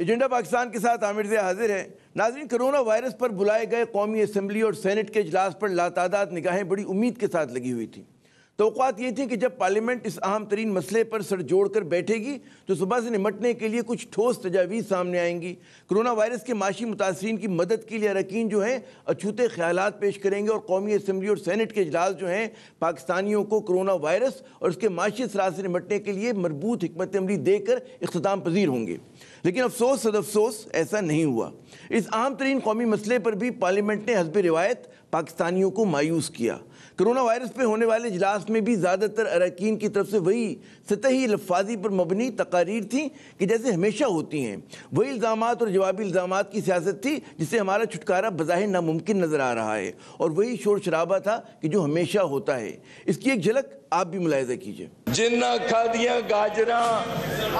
Agenda Pakistan के साथ आमिर ज़िया हाजिर है। नाज़रीन, कोरोना वायरस पर बुलाए गए कौमी असम्बली और सेनेट के इजलास पर लातादाद निगाहें बड़ी उम्मीद के साथ लगी हुई थी। तौक़ुआत ये थी कि जब पार्लियामेंट इस अहम तरीन मसले पर सर जोड़ कर बैठेगी तो सुबह से निमटने के लिए कुछ ठोस तजावीज़ सामने आएंगी। कोरोना वायरस के माशी मुतासरीन की मदद के लिए अरकान जो हैं अछूते ख्यालात पेश करेंगे और कौमी असम्बली और सेनेट के इजलास जो हैं पाकिस्तानियों को कोरोना वायरस और उसके माशी असरात से निमटने के लिए मरबूत हिकमत अमली देकर इख्तिताम पजीर होंगे। लेकिन अफसोस सदअफसोस ऐसा नहीं हुआ। इस अहम तरीन कौमी मसले पर भी पार्लियामेंट ने हस्ब रिवायत पाकिस्तानियों को मायूस किया। कोरोना वायरस पे होने वाले इजलास में भी ज़्यादातर अरकान की तरफ से वही सतही लफ्ज़ी पर मबनी तकारीर थी कि जैसे हमेशा होती हैं। वही इल्ज़ामात और जवाबी इल्ज़ामात की सियासत थी जिससे हमारा छुटकारा बज़ाहिर नामुमकिन नज़र आ रहा है, और वही शोर शराबा था कि जो हमेशा होता है। इसकी एक झलक आप भी मुलाहिज़ा कीजिए। जिन्ना खादियां गाजरा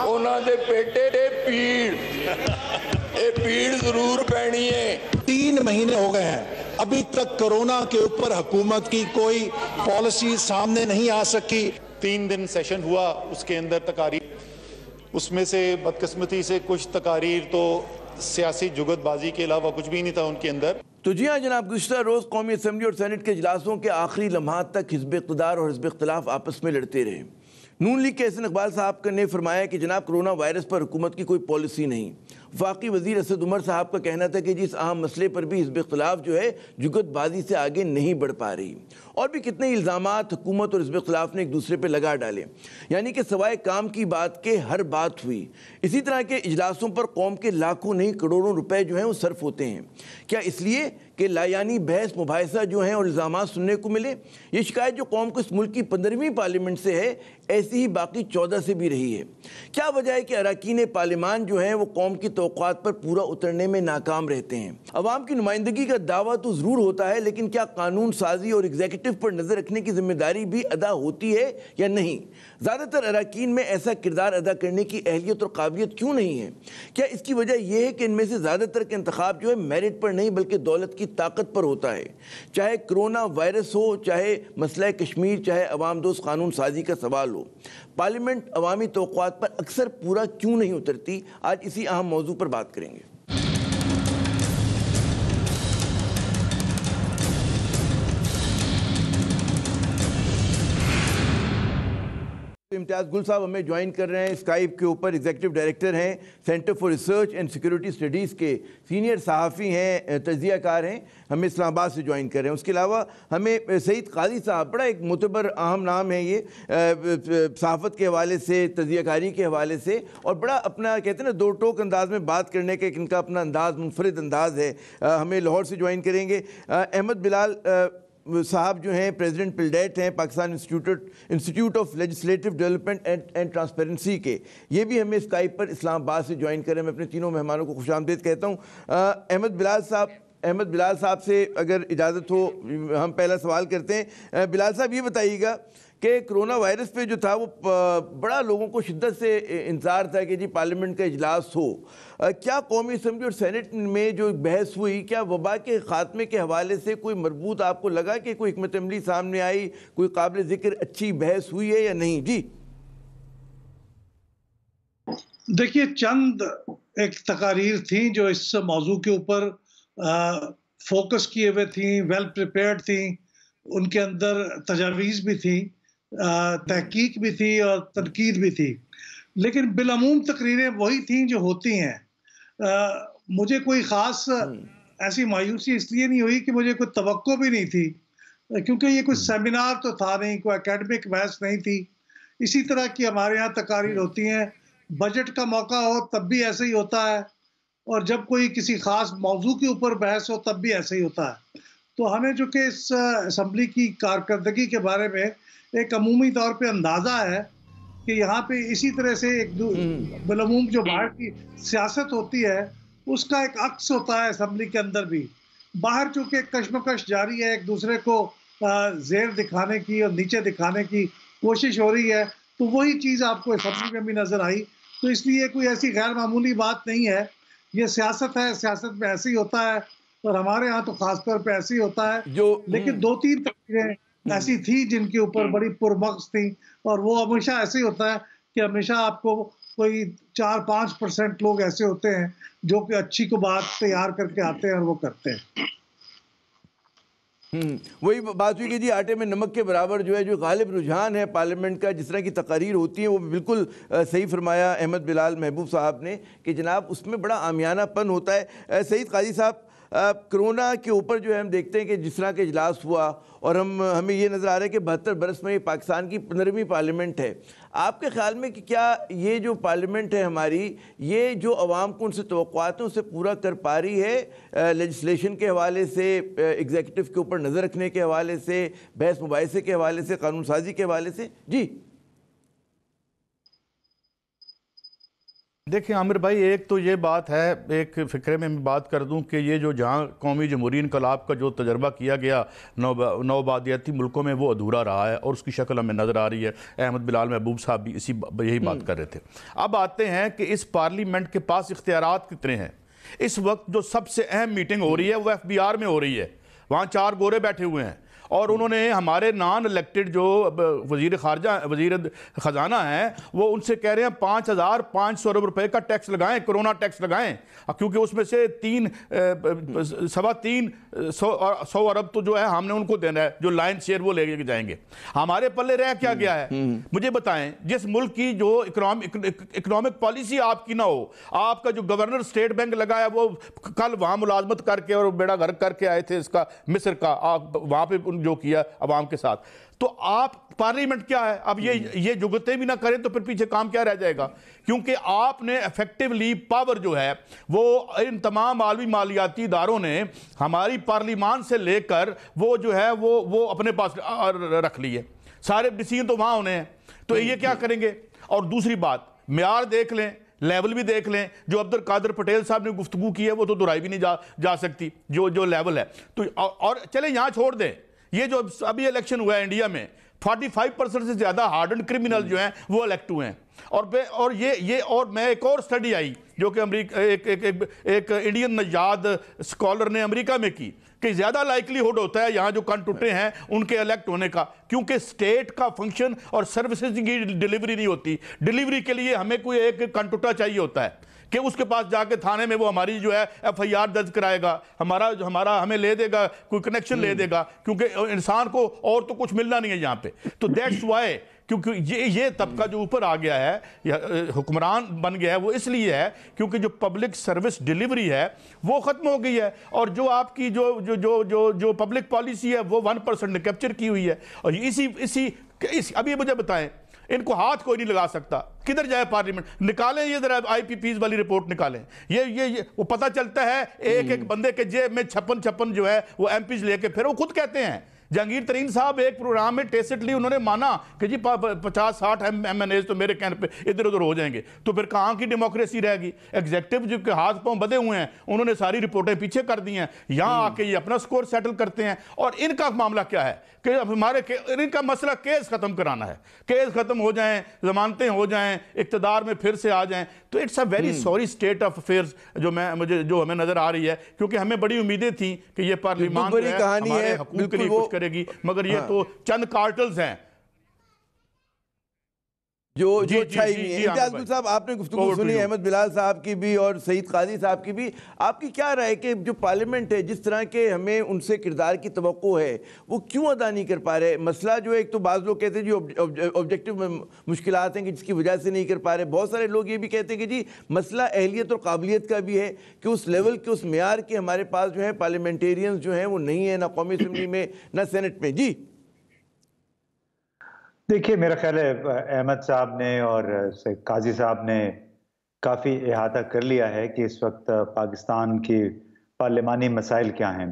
उन्हां दे पेटे दे पीड़ जरूर पैनी है। 3 महीने हो गए हैं, अभी तक कोरोना के ऊपर हुकूमत की कोई पॉलिसी सामने नहीं आ सकी। 3 दिन सेशन हुआ, उसके अंदर तकारीर, उसमें से बदकिस्मती से कुछ तकारीर तो सियासी जुगतबाजी के अलावा कुछ भी नहीं था उनके अंदर। तो जी हाँ जनाब, गुज़िश्ता रोज़ कौमी असम्बली और सेनेट के इजलासों के आखिरी लम्हात तक हिज़्ब इक़्तिदार और हिज़्ब इख्तिलाफ आपस में लड़ते रहे। नून लीग के एहसन इकबाल साहब ने फरमाया कि जनाब कोरोना वायरस पर हुकूमत की कोई पॉलिसी नहीं। वफाकी वज़ीर असद उमर साहब का कहना था कि जिस अहम मसले पर भी हिज़्ब इख्तिलाफ जो है जुगतबाजी से आगे नहीं बढ़ पा रही। और भी कितने इल्ज़ामात हुकूमत और हिज़्ब इख्तिलाफ ने एक दूसरे पर लगा डाले, यानी कि सवाए काम की बात के हर बात हुई। इसी तरह के इजलासों पर कौम के लाखों नहीं करोड़ों रुपए जो हैं वो सर्फ होते हैं। क्या इसलिए कि लायानी बहस मुबाहिसा जो हैं और इल्ज़ामात सुनने को मिले? ये शिकायत जो कौम को इस मुल्क की 15वीं पार्लियामेंट से है, ऐसी ही बाकी 14 से भी रही है। क्या वजह है कि अरकान पार्लियामान जो हैं वो कौम की तौक़ुआत पर पूरा उतरने में नाकाम रहते हैं? अवाम की नुमाइंदगी का दावा तो ज़रूर होता है, लेकिन क्या कानून साजी और एग्जीक्यूटिव पर नज़र रखने की जिम्मेदारी भी अदा होती है या नहीं? ज़्यादातर अरकान में ऐसा किरदार अदा करने की अहलियत और काबिलियत क्यों नहीं है? क्या इसकी वजह यह है कि इनमें से ज़्यादातर के इंतखाब जो है मेरिट पर नहीं बल्कि दौलत की ताकत पर होता है? चाहे कोरोना वायरस हो, चाहे मसला कश्मीर, चाहे अवाम दोस्त कानून साजी का सवाल हो, पार्लियामेंट अवामी तौक़ुआत पर अक्सर पूरा क्यों नहीं उतरती? आज इसी अहम मौजू पर बात करेंगे। इम्तियाज़ गुल साहब हमें ज्वाइन कर रहे हैं स्काइप के ऊपर। एग्जीक्यूटिव डायरेक्टर हैं centre for research and security studies के, सीनियर सहाफ़ी हैं, तजियाकार हैं, हमें इस्लामाबाद से ज्वाइन कर रहे हैं। उसके अलावा हमें सईद काजी साहब, बड़ा एक मोतबर अहम नाम है ये, सहाफ़त के हवाले से, तजियाकारी के हवाले से, और बड़ा अपना कहते हैं ना दो टोक अंदाज में बात करने का इनका अपना अंदाज़, मुनफरिद अंदाज़ है। हमें लाहौर से ज्वाइन करेंगे अहमद बिलाल साहब जो हैं, प्रेसिडेंट पिलडेट हैं, Pakistan institute of legislative development and transparency के, ये भी हमें स्काइप पर इस्लामाबाद से ज्वाइन करें। मैं अपने तीनों मेहमानों को खुशामदीद कहता हूँ। अहमद बिलाल साहब से अगर इजाज़त हो हम पहला सवाल करते हैं। बिलाल साहब ये बताइएगा कि कोरोना वायरस पे जो था वो बड़ा लोगों को शिद्दत से इंतज़ार था कि जी पार्लियामेंट का इजलास हो। क्या कौमी असम्बली और सेनेट में जो बहस हुई, क्या वबा के ख़ात्मे के हवाले से कोई मरबूत आपको लगा कि कोई हिकमत अमली सामने आई, कोई काबिल ज़िक्र अच्छी बहस हुई है या नहीं? जी देखिए, चंद एक तकारीर थी जो इस मौजू के ऊपर फोकस किए हुए थी, वेल प्रिपेयर्ड थी, उनके अंदर तजावीज़ भी थी, तहकीक भी थी और तनकीद भी थी। लेकिन बिलअमूम तकरीरें वही थी जो होती हैं। मुझे कोई ख़ास ऐसी मायूसी इसलिए नहीं हुई कि मुझे कोई तवक्को भी नहीं थी, क्योंकि ये कोई सेमिनार तो था नहीं, कोई एकेडमिक बहस नहीं थी। इसी तरह की हमारे यहाँ तकारीर होती हैं। बजट का मौका हो तब भी ऐसे ही होता है, और जब कोई किसी ख़ास मौजू के ऊपर बहस हो तब भी ऐसे ही होता है। तो हमें जो कि इस असम्बली की कारकर्दगी के बारे में एक अमूमी तौर पे अंदाज़ा है कि यहाँ पे इसी तरह से एक बिलअमूम जो बाहर की सियासत होती है उसका एक अक्स होता है असम्बली के अंदर भी। बाहर चूँकि कश्मकश जारी है, एक दूसरे को ज़ेर दिखाने की और नीचे दिखाने की कोशिश हो रही है, तो वही चीज़ आपको असम्बली में भी नज़र आई। तो इसलिए कोई ऐसी गैर मामूली बात नहीं है, ये सियासत है, सियासत में ऐसे ही होता है, और हमारे यहाँ तो ख़ास तौर पे ऐसे ही होता है। लेकिन 2-3 तकरीरें ऐसी थी जिनके ऊपर बड़ी पुरमग्ज़ थी, और वो हमेशा ऐसे ही होता है कि हमेशा आपको कोई 4-5% लोग ऐसे होते हैं जो कि अच्छी को बात तैयार करके आते हैं और वो करते हैं। वही बात हुई कि जी आटे में नमक के बराबर जो है जो गालिब रुझान है पार्लियामेंट का, जिस तरह की तकारीर होती है वो बिल्कुल सही फरमाया अहमद बिलाल महबूब साहब ने कि जनाब उसमें बड़ा आमियानापन होता है। सईद काजी साहब, कोरोना के ऊपर जो है हम देखते हैं कि जिस तरह के इजलास हुआ और हमें ये नज़र आ रहा है कि 72 बरस में ये पाकिस्तान की 15वीं पार्लियामेंट है। आपके ख्याल में कि क्या ये जो पार्लियामेंट है हमारी, ये जो अवाम को उनसे तवक्कुआत हैं उसे पूरा कर पा रही है? लेजिस्लेशन के हवाले से, एग्जीक्यूटिव के ऊपर नज़र रखने के हवाले से, बहस मुबाहिसे के हवाले से, कानून साजी के हवाले से? जी देखिए आमिर भाई, एक तो ये बात है, एक फ़िक्रे में मैं बात कर दूं कि ये जो जहां कौमी जमहूरी इनकलाब का जो तजर्बा किया गया नौबादियाती मुल्कों में, वो अधूरा रहा है और उसकी शक्ल हमें नज़र आ रही है। अहमद बिलाल महबूब साहब भी यही बात कर रहे थे। अब आते हैं कि इस पार्लियामेंट के पास इख्तियारात कितने हैं। इस वक्त जो सबसे अहम मीटिंग हो रही है वो FBR में हो रही है। वहाँ 4 गोरे बैठे हुए हैं और उन्होंने हमारे नॉन इलेक्टेड जो वजीर ख़जाना हैं वो उनसे कह रहे हैं 5,500 अरब रुपए का टैक्स लगाएं, कोरोना टैक्स लगाएं, क्योंकि उसमें से 3.25 अरब तो जो है हमने उनको देना है, जो लाइन शेयर वो लेके जाएंगे। हमारे पल्ले रह क्या गया है मुझे बताएं? जिस मुल्क की जो इकोनॉमिक पॉलिसी आपकी ना हो, आपका जो गवर्नर स्टेट बैंक लगाया वो कल वहां मुलाजमत करके और बेड़ा गर्क करके आए थे इसका मिस्र का, वहां पे जो किया अवाम के साथ, तो आप पार्लियामेंट क्या है? अब ये जुगते भी ना करें तो फिर पीछे काम क्या रह जाएगा? क्योंकि आपने इफेक्टिवली पावर जो है वो इन तमाम आलमी मालियाती इदारों ने हमारी पार्लियामान से लेकर वो जो है वो अपने पास रख ली है। सारे डिसीजन तो वहां होने हैं, तो ये क्या करेंगे? और दूसरी बात, म्यार देख लें, लेवल भी देख लें। जो अब्दुल कादिर पटेल साहब ने गुफ्तगू की है वो तो दोहराई भी नहीं जा सकती, जो लेवल है। तो और चले यहां छोड़ दें, ये जो अभी इलेक्शन हुआ है इंडिया में, 45% से ज्यादा हार्डन क्रिमिनल जो हैं वो इलेक्ट हुए हैं। और ये और मैं एक और स्टडी आई जो कि अमेरिका एक इंडियन नजाद स्कॉलर ने अमेरिका में की कि ज्यादा लाइकलीहुड होता है यहां जो कान टूटे हैं उनके इलेक्ट होने का, क्योंकि स्टेट का फंक्शन और सर्विसेज की डिलीवरी नहीं होती। डिलीवरी के लिए हमें कोई एक कान टूटा चाहिए होता है कि उसके पास जाके थाने में वो हमारी जो है FIR दर्ज कराएगा, हमारा हमें ले देगा, कोई कनेक्शन ले देगा, क्योंकि इंसान को और तो कुछ मिलना नहीं है यहाँ पे। तो दैट्स वाई, क्योंकि ये तबका जो ऊपर आ गया है, हुक्मरान बन गया है, वो इसलिए है क्योंकि जो पब्लिक सर्विस डिलीवरी है वो खत्म हो गई है, और जो आपकी जो पब्लिक पॉलिसी है वो 1% ने कैप्चर की हुई है। और अभी मुझे बताएं, इनको हाथ कोई नहीं लगा सकता, किधर जाए पार्लियामेंट? निकालें ये जरा IPPs वाली रिपोर्ट निकालें, ये वो पता चलता है एक बंदे के जेब में 56 जो है वो MPs लेके, फिर वो खुद कहते हैं। जहांगीर तरीन साहब एक प्रोग्राम में टेसिटली उन्होंने माना कि जी 50-60 MNAs तो मेरे कहने पे इधर उधर हो जाएंगे, तो फिर कहाँ की डेमोक्रेसी रहेगी? एग्जीक्यूटिव जो के हाथ पांव बंधे हुए हैं उन्होंने सारी रिपोर्टें पीछे कर दी हैं, यहाँ आके ये अपना स्कोर सेटल करते हैं। और इनका मामला क्या है कि इनका मसला केस खत्म कराना है, केस खत्म हो जाएं, जमानतें हो जाएं, इक्तदार में फिर से आ जाएं। तो it's a very sorry state of affairs जो हमें नजर आ रही है, क्योंकि हमें बड़ी उम्मीदें थी कि ये पार्लियामान हमारे हकूक के लिए कुछ करेगी, मगर ये तो चंद कार्टल्स हैं जो छाई हुई है। इम्तियाज गुल साहब, आपने गुफ्तगू सुनी अहमद बिलाल साहब की भी और सईद काजी साहब की भी। आपकी क्या राय कि जो पार्लियामेंट है, जिस तरह के हमें उनसे किरदार की तवक्को है, वो क्यों अदा नहीं कर पा रहे? मसला जो है, एक तो बाज़ लोग कहते हैं जी ऑब्जेक्टिव मुश्किलात हैं कि जिसकी वजह से नहीं कर पा रहे। बहुत सारे लोग ये भी कहते हैं कि जी मसला अहलियत और काबिलियत का भी है कि उस लेवल के, उस मेयार के हमारे पास जो है पार्लियामेंटेरियंस जो हैं वो नहीं है, ना कौमी असम्बली में ना सेनेट में। जी देखिए, मेरा ख्याल है अहमद साहब ने और काजी साहब ने काफ़ी अहाता कर लिया है कि इस वक्त पाकिस्तान की पार्लिमानी मसाइल क्या हैं।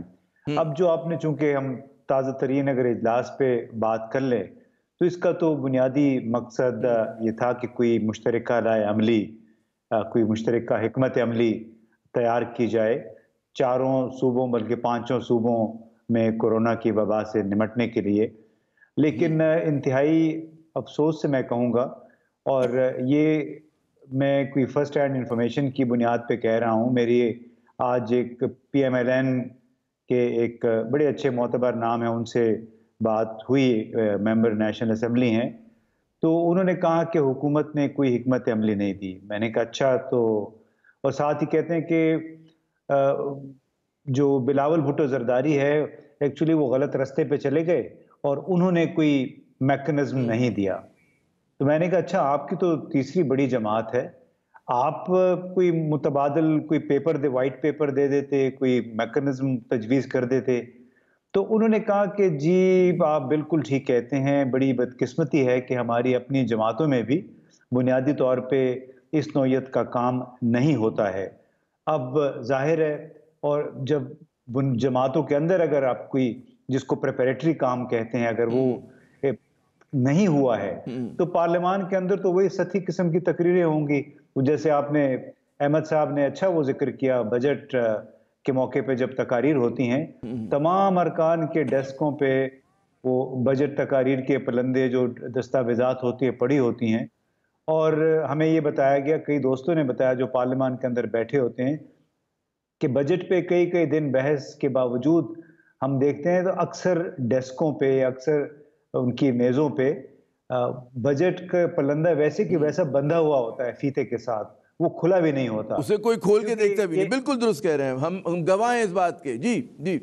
अब जो आपने, चूंकि हम ताज़ा तरीन अगर इजलास पे बात कर लें, तो इसका तो बुनियादी मकसद ये था कि कोई मुश्तरका राय अमली, कोई मुश्तरका हिकमत अमली तैयार की जाए चारों सूबों बल्कि 5 सूबों में कोरोना की वबा से निमटने के लिए। लेकिन इंतहाई अफसोस से मैं कहूँगा, और ये मैं कोई फर्स्ट हैंड इंफॉर्मेशन की बुनियाद पे कह रहा हूँ, मेरी आज एक PMLN के एक बड़े अच्छे मोतबर नाम है, उनसे बात हुई, मेंबर नेशनल असम्बली हैं, तो उन्होंने कहा कि हुकूमत ने कोई हिकमत अमली नहीं दी। मैंने कहा अच्छा, तो और साथ ही कहते हैं कि जो बिलावल भुट्टो जरदारी है, एक्चुअली वो गलत रास्ते पे चले गए और उन्होंने कोई मैकेनिज्म नहीं दिया। तो मैंने कहा अच्छा, आपकी तो तीसरी बड़ी जमात है, आप कोई मुतबादल कोई पेपर दे, वाइट पेपर दे देते, कोई मैकेनिज्म तजवीज़ कर देते। तो उन्होंने कहा कि जी आप बिल्कुल ठीक कहते हैं, बड़ी बदकिस्मती है कि हमारी अपनी जमातों में भी बुनियादी तौर पे इस नौयत का काम नहीं होता है। अब जाहिर है, और जब जमातों के अंदर अगर आप कोई जिसको प्रिपरेटरी काम कहते हैं, अगर वो नहीं हुआ है तो पार्लियामान के अंदर तो वही सती किस्म की तकरीरें होंगी। जैसे आपने अहमद साहब ने अच्छा वो जिक्र किया, बजट के मौके पे जब तकारीर होती हैं, तमाम अरकान के डेस्कों पे वो बजट तकारीर के पलंदे जो दस्तावेजात होती है पड़ी होती हैं। और हमें ये बताया गया, कई दोस्तों ने बताया जो पार्लियामान के अंदर बैठे होते हैं, कि बजट पे कई कई दिन बहस के बावजूद हम देखते हैं तो अक्सर डेस्कों पे, अक्सर उनकी मेज़ों पे बजट का पलंदा वैसे कि वैसा बंधा हुआ होता है फीते के साथ, वो खुला भी नहीं होता, उसे कोई खोल के देखता भी नहीं। बिल्कुल दुरुस्त कह रहे हैं, हम गवाह हैं इस बात के। जी जी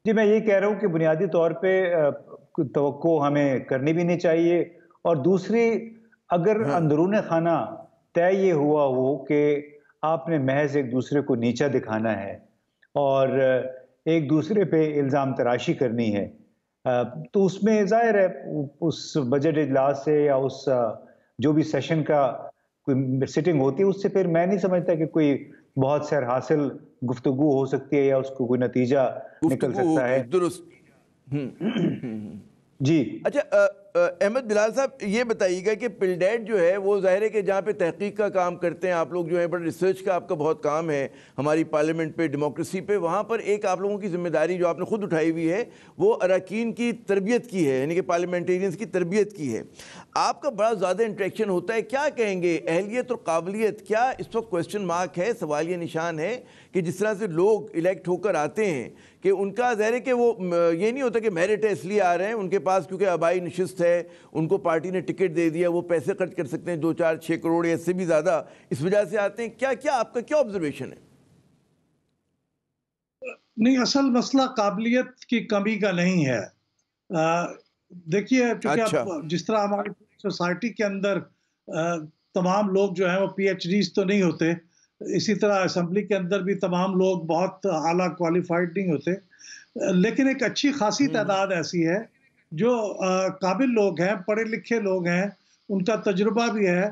जी, मैं ये कह रहा हूँ कि बुनियादी तौर पे तवक्को हमें करनी भी नहीं चाहिए। और दूसरी, अगर अंदरूने खाना तय ये हुआ हो कि आपने महज एक दूसरे को नीचा दिखाना है और एक दूसरे पे इल्ज़ाम तराशी करनी है, तो उसमें जाहिर है उस बजट इजलास से या उस जो भी सेशन का कोई सिटिंग होती है उससे फिर मैं नहीं समझता कि कोई बहुत सर हासिल गुफ्तगू हो सकती है या उसको कोई नतीजा निकल सकता है। दुरुस्त जी। अच्छा, अहमद बिलाल साहब ये बताइएगा कि पिलडेट जो है वो जाहिर है कि जहाँ पे तहकीक का काम करते हैं आप लोग जो है, बड़े रिसर्च का आपका बहुत काम है हमारी पार्लियामेंट पे, डेमोक्रेसी पे, वहाँ पर एक आप लोगों की जिम्मेदारी जो आपने खुद उठाई हुई है वो अरकान की तरबियत की है, यानी कि पार्लियामेंटेरियंस की तरबियत की है। आपका बड़ा ज़्यादा इंटरेक्शन होता है, क्या कहेंगे अहलियत और काबिलियत क्या इस वक्त क्वेश्चन मार्क है, सवालिया निशान है कि जिस तरह से लोग इलेक्ट होकर आते हैं कि उनका ज़ाहिर है कि वो ये नहीं होता कि मेरिट है इसलिए आ रहे हैं, उनके पास क्योंकि आबाई नशिस्त है, उनको पार्टी ने टिकट दे दिया, वो पैसे खर्च कर सकते हैं 2, 4, 6 करोड़ या इससे भी ज़्यादा, इस वजह से आते हैं। क्या क्या आपका क्या ऑब्जर्वेशन है? नहीं, असल मसला काबिलियत की कमी का नहीं है। देखिए, क्योंकि अब जिस तरह हमारी सोसाइटी के अंदर तमाम लोग जो हैं वो PhDs तो नहीं होते, इसी तरह असेंबली के अंदर भी तमाम लोग बहुत आला क्वालिफाइड नहीं होते, लेकिन एक अच्छी खासी तादाद ऐसी है जो काबिल लोग हैं, पढ़े लिखे लोग हैं, उनका तजुर्बा भी है,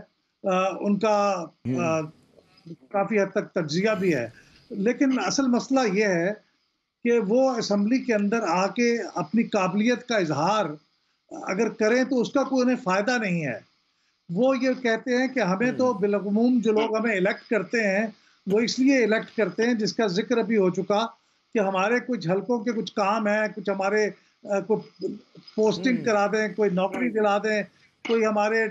उनका काफ़ी हद तक तज्जिया भी है। लेकिन असल मसला ये है कि वो असेंबली के अंदर आके अपनी काबिलियत का इजहार अगर करें तो उसका कोई उन्हें फ़ायदा नहीं है। वो ये कहते हैं कि हमें तो बिलअमूम जो लोग हमें इलेक्ट करते हैं वो इसलिए इलेक्ट करते हैं, जिसका जिक्र अभी हो चुका कि हमारे कुछ हलकों के कुछ काम है, कुछ हमारे कोई पोस्टिंग करा दें, कोई नौकरी दिला दें, कोई हमारे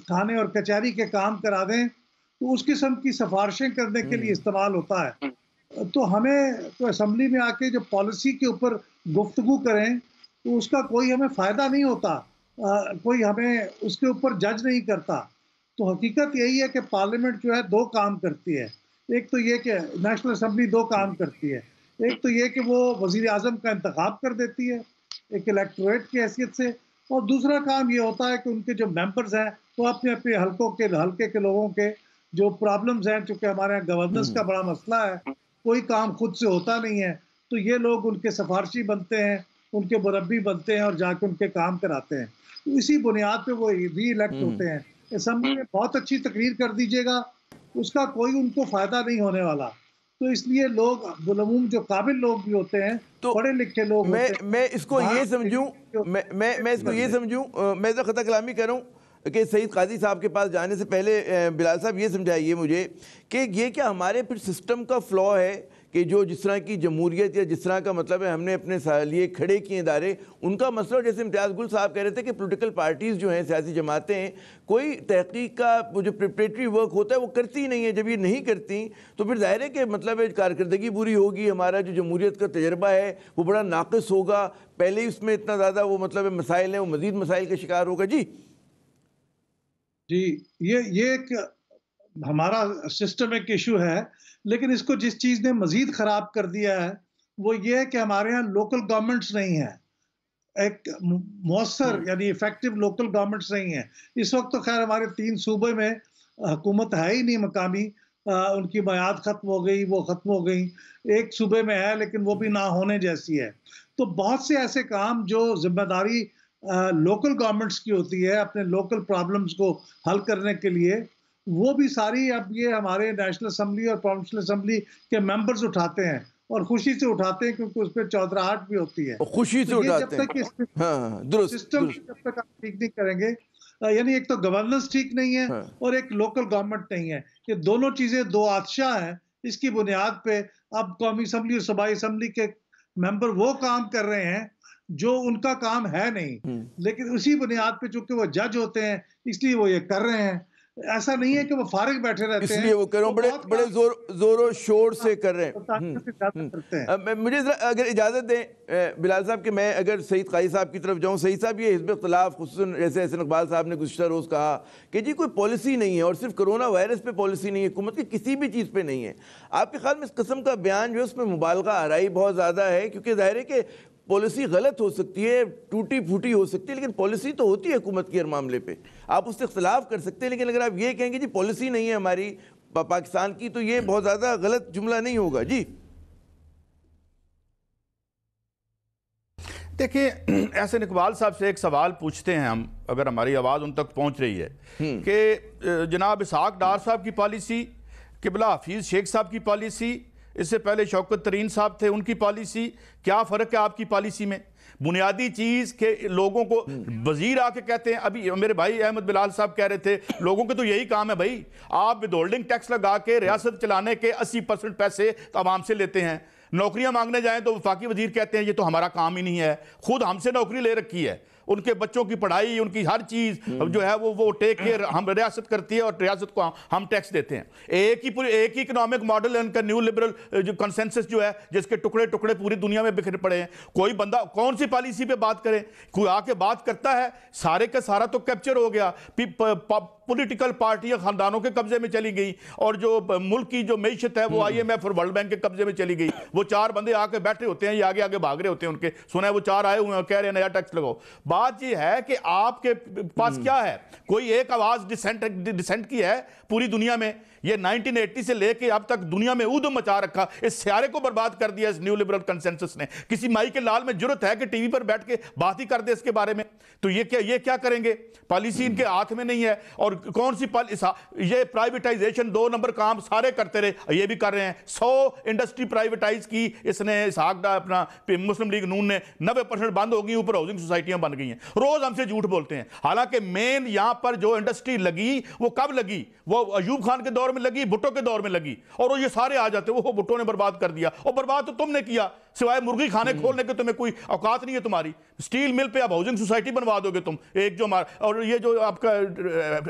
थाने और कचहरी के काम करा दें, तो उस किस्म की सिफारिशें करने के लिए इस्तेमाल होता है। तो हमें तो असेंबली में आके जो पॉलिसी के ऊपर गुफ्तगू करें तो उसका कोई हमें फ़ायदा नहीं होता, कोई हमें उसके ऊपर जज नहीं करता। तो हकीकत यही है कि पार्लियामेंट जो है दो काम करती है। एक तो ये कि नेशनल असेंबली दो काम करती है, एक तो ये कि वो वज़ीर आज़म का इंतखाब कर देती है एक इलेक्टोरेट की हैसियत से, और दूसरा काम ये होता है कि उनके जो मेंबर्स हैं वो अपने अपने हल्के के लोगों के जो प्रॉब्लम्स हैं, चूँकि हमारे यहाँ गवर्नेंस का बड़ा मसला है, कोई काम खुद से होता नहीं है, तो ये लोग उनके सिफारशी बनते हैं, उनके मुरब्बी बनते हैं और जाके उनके काम कराते हैं। तो इसी बुनियाद पे वो री इलेक्ट होते हैं। असेंबली में बहुत अच्छी तकरीर कर दीजिएगा, उसका कोई उनको फ़ायदा नहीं होने वाला। तो इसलिए लोग बुलमूम जो काबिल लोग भी होते हैं, तो पढ़े लिखे लोग मैं इसको ये समझूं, मैं इसको ये समझूं, मैं तो खता कलामी कर रहा हूँ कि सईद काजी साहब के पास जाने से पहले बिलाल साहब ये समझाइए मुझे कि ये क्या हमारे फिर सिस्टम का फ्लॉ है कि जो जिस तरह की जमहूरियत या जिस तरह का मतलब है हमने अपने लिए खड़े किए इदारे, उनका मसला, जैसे इम्तियाज़ गुल साहब कह रहे थे कि पॉलिटिकल पार्टीज़ जो हैं, सियासी जमातें हैं, कोई तहकीक का वो जो प्रिपरेटरी वर्क होता है वो करती ही नहीं है। जब ये नहीं करती तो फिर ज़ाहिर है कि मतलब है कारकर्दगी बुरी होगी, हमारा जो जमहूरियत का तजर्बा है वो बड़ा नाक़िस होगा, पहले ही उसमें इतना ज़्यादा वो मतलब मसाइल हैं, वो मज़ीद मसाइल का शिकार होगा। जी जी, ये एक हमारा सिस्टमिक इशू है, लेकिन इसको जिस चीज़ ने मज़ीद ख़राब कर दिया है, वो ये है कि हमारे यहाँ लोकल गवर्नमेंट्स नहीं है। एक मौसर यानी इफेक्टिव लोकल गवर्नमेंट्स नहीं है। इस वक्त तो खैर हमारे 3 सूबे में हुकूमत है ही नहीं मकामी, उनकी मियाद खत्म हो गई, वो खत्म हो गई। एक सूबे में है लेकिन वो भी ना होने जैसी है। तो बहुत से ऐसे काम जो जिम्मेदारी लोकल गवर्नमेंट्स की होती है अपने लोकल प्रॉब्लम्स को हल करने के लिए, वो भी सारी अब ये हमारे नेशनल असेंबली और प्रोविंशियल असेंबली के मेंबर्स उठाते हैं, और खुशी से उठाते हैं क्योंकि उस पर चौधराहट भी होती है। खुशी से तो ये उठाते जब तक हैं। हाँ, दुरुस्त सिस्टम दुरुस्त। जब तक आप ठीक नहीं करेंगे, यानी एक तो गवर्नेंस ठीक नहीं है हाँ। और एक लोकल गवर्नमेंट नहीं है, ये दोनों चीजें दो आदशाह हैं। इसकी बुनियाद पे अब कौमी असेंबली और सूबाई असेंबली के मेंबर वो काम कर रहे हैं जो उनका काम है नहीं, लेकिन उसी बुनियाद पे चूंकि वो जज होते हैं इसलिए वो ये कर रहे हैं। ऐसा नहीं है कि वो फारिग बैठे रहते हैं, इसलिए वो कर रहा हूँ, बड़े बड़े जोरों शोर से कर रहे करते हैं। हैं। मुझे अगर इजाज़त दें बिलाल साहब कि मैं अगर सईद काजी साहब की तरफ जाऊँ। सईद साहब, ये हिज़्ब इख्तिलाफ खुसूसन जैसे एहसन इकबाल साहब ने गुज़िश्ता रोज़ कहा कि जी कोई पॉलिसी नहीं है, और सिर्फ कोरोना वायरस पे पॉलिसी नहीं है, हुकूमत की किसी भी चीज़ पे नहीं है। आपके ख्याल में इस किस्म का बयान जो है उसमें मुबालगा आराई बहुत ज़्यादा है? क्योंकि ज़ाहिर है कि पॉलिसी गलत हो सकती है, टूटी फूटी हो सकती है, लेकिन पॉलिसी तो होती है हुकूमत की हर मामले पे। आप उससे इख्तिलाफ कर सकते हैं, लेकिन अगर आप ये कहेंगे जी पॉलिसी नहीं है हमारी पाकिस्तान की, तो ये बहुत ज़्यादा गलत जुमला नहीं होगा? जी देखिए, एहसन इकबाल साहब से एक सवाल पूछते हैं हम, अगर हमारी आवाज़ उन तक पहुंच रही है, कि जनाब इसहाक डार साहब की पॉलिसी, किबला हफीज़ शेख साहब की पॉलिसी, इससे पहले शौकत तरीन साहब थे, उनकी पॉलिसी, क्या फ़र्क है आपकी पॉलिसी में? बुनियादी चीज़ के लोगों को वजीर आके कहते हैं, अभी मेरे भाई अहमद बिलाल साहब कह रहे थे, लोगों के तो यही काम है भाई, आप विदहोल्डिंग टैक्स लगा के रियासत चलाने के 80% पैसे आवाम से लेते हैं। नौकरियां मांगने जाएं तो वफाकी वजीर कहते हैं ये तो हमारा काम ही नहीं है, खुद हमसे नौकरी ले रखी है, उनके बच्चों की पढ़ाई, उनकी हर चीज़ जो है वो टेक केयर हम रियासत करती है और रियासत को हम टैक्स देते हैं। एक ही इकोनॉमिक मॉडल है उनका, न्यू लिबरल जो कंसेंसस जो है, जिसके टुकड़े टुकड़े पूरी दुनिया में बिखरे पड़े हैं। कोई बंदा कौन सी पॉलिसी पे बात करे? कोई आके बात करता है, सारे का सारा तो कैप्चर हो गया, पॉलिटिकल पार्टियां खानदानों के कब्जे में चली गई, और जो मुल्क की जो मैशत है वो IMF और वर्ल्ड बैंक के कब्जे में चली गई। वो 4 बंदे आके बैठे होते हैं, ये आगे आगे भाग रहे होते हैं, उनके सुना है वो 4 आए हुए हैं, कह रहे हैं नया टैक्स लगाओ। बात ये है कि आपके पास क्या है? कोई एक आवाज डिसेंट की है पूरी दुनिया में? ये 1980 से लेके अब तक दुनिया में ऊधम मचा रखा, इस सियारे को बर्बाद कर दिया इस न्यू लिबरल कंसेंसस ने। किसी माई के लाल में जरूरत है कि टीवी पर बैठ के बात ही कर दे इसके बारे में? तो ये क्या करेंगे? पॉलिसी इनके हाथ में नहीं है। और कौन सी ये प्राइवेटाइजेशन 2 नंबर काम सारे करते रहे, ये भी कर रहे हैं। 100 इंडस्ट्री प्राइवेटाइज की इसने इसहाक अपना मुस्लिम लीग नून ने, 90% बंद हो गई, ऊपर हाउसिंग सोसाइटियां बन गई हैं। रोज हमसे झूठ बोलते हैं, हालांकि मेन यहां पर जो इंडस्ट्री लगी वो कब लगी? वो अयूब खान के दौर में लगी, भुट्टो के दौर में लगी, और ये सारे आ जाते वो भुट्टो ने बर्बाद कर दिया। और बर्बाद तो तुमने किया, सिवाय मुर्गी खाने खोलने के तुम्हें कोई औकात नहीं है तुम्हारी। स्टील मिल पे अब हाउसिंग सोसाइटी बनवा दोगे तुम, एक जो हमारा, और ये जो आपका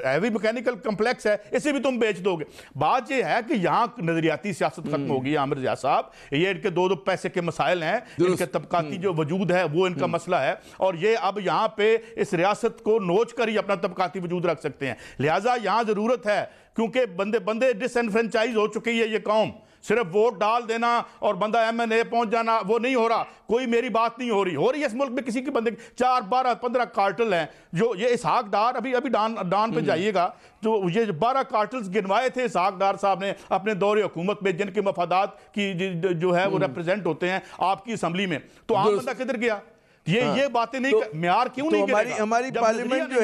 हैवी मैकेनिकल कम्प्लेक्स है इसे भी तुम बेच दोगे। बात ये है कि यहाँ नजरियाती सियासत खत्म होगी आमिर रियाज साहब। ये इनके दो पैसे के मसाइल हैं, इनके तबकाती जो वजूद है वो इनका मसला है, और ये अब यहाँ पे इस रियासत को नोच कर ही अपना तबकाती वजूद रख सकते हैं। लिहाजा यहाँ जरूरत है, क्योंकि बंदे डिसएनफ्रेंचाइज हो चुकी है ये कौम। सिर्फ वोट डाल देना और बंदा MNA पहुंच जाना वो नहीं हो रहा। कोई मेरी बात नहीं हो रही है इस मुल्क में किसी के बंदे 4, 12, 15 कार्टल हैं। जो ये इसहाक डार, अभी डान पे जाइएगा, जो ये 12 कार्टल्स गिनवाए थे इसहाक डार साहब ने अपने दौरे हुकूमत में, जिनके मफादात की जो है वो रिप्रेजेंट होते हैं आपकी असम्बली में, तो आम बंदा किधर गया? ये बातें नहीं, म्यार क्यों नहीं गिरेगा? हमारी पार्लियामेंट जो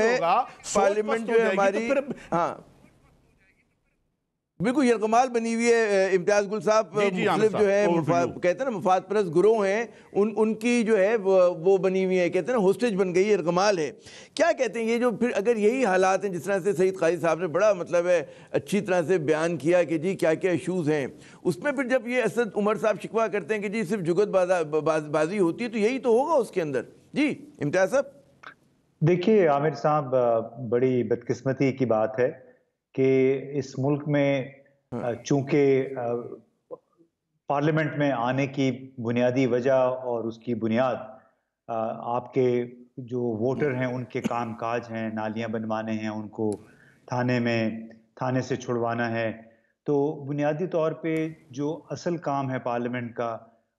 है हमारी, हाँ बिल्कुल यरगमाल बनी हुई है। इम्तियाज गुल साहब मुख्तलिफ जो है कहते हैं ना मुफाद परस्त गुरोह हैं, उनकी जो है वो बनी हुई है, कहते हैं ना होस्टेज बन गई, यरगमाल है। क्या कहते हैं ये जो, फिर अगर यही हालात हैं जिस तरह से सईद काजी साहब ने बड़ा मतलब है अच्छी तरह से बयान किया कि जी क्या क्या इशूज़ हैं, उसमें फिर जब ये असद उमर साहब शिकवा करते हैं कि जी सिर्फ जुगतबाजी होती है, तो यही तो होगा उसके अंदर। जी इम्तियाज साहब। देखिए आमिर साहब, बड़ी बदकिस्मती की बात है कि इस मुल्क में चूंकि पार्लियामेंट में आने की बुनियादी वजह और उसकी बुनियाद आपके जो वोटर हैं उनके कामकाज हैं, नालियां बनवाने हैं, उनको थाने से छुड़वाना है। तो बुनियादी तौर पे जो असल काम है पार्लियामेंट का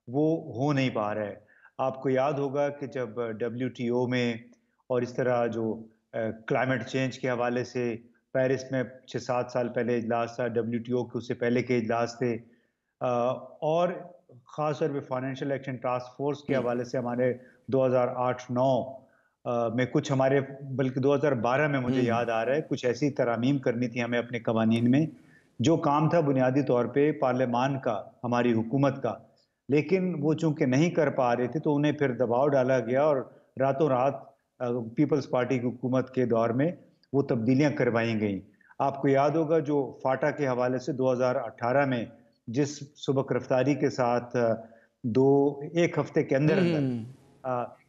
वो हो नहीं पा रहा है। आपको याद होगा कि जब WTO में और इस तरह जो क्लाइमेट चेंज के हवाले से पेरिस में 6-7 साल पहले इजलास था, WTO के उससे पहले के इजलास थे, और ख़ास तौर पे फाइनेंशियल एक्शन टास्क फोर्स के हवाले से हमारे 2008-9 में कुछ हमारे, बल्कि 2012 में मुझे याद आ रहा है, कुछ ऐसी तरमीम करनी थी हमें अपने कवानीन में, जो काम था बुनियादी तौर पे पार्लियामान का, हमारी हुकूमत का। लेकिन वो चूंकि नहीं कर पा रहे थे तो उन्हें फिर दबाव डाला गया और रातों रात पीपल्स पार्टी की हुकूमत के दौर में वो तब्दीलियां करवाई गई। आपको याद होगा जो फाटा के हवाले से 2018 में जिस सुबक रफ्तारी के साथ एक हफ्ते के अंदर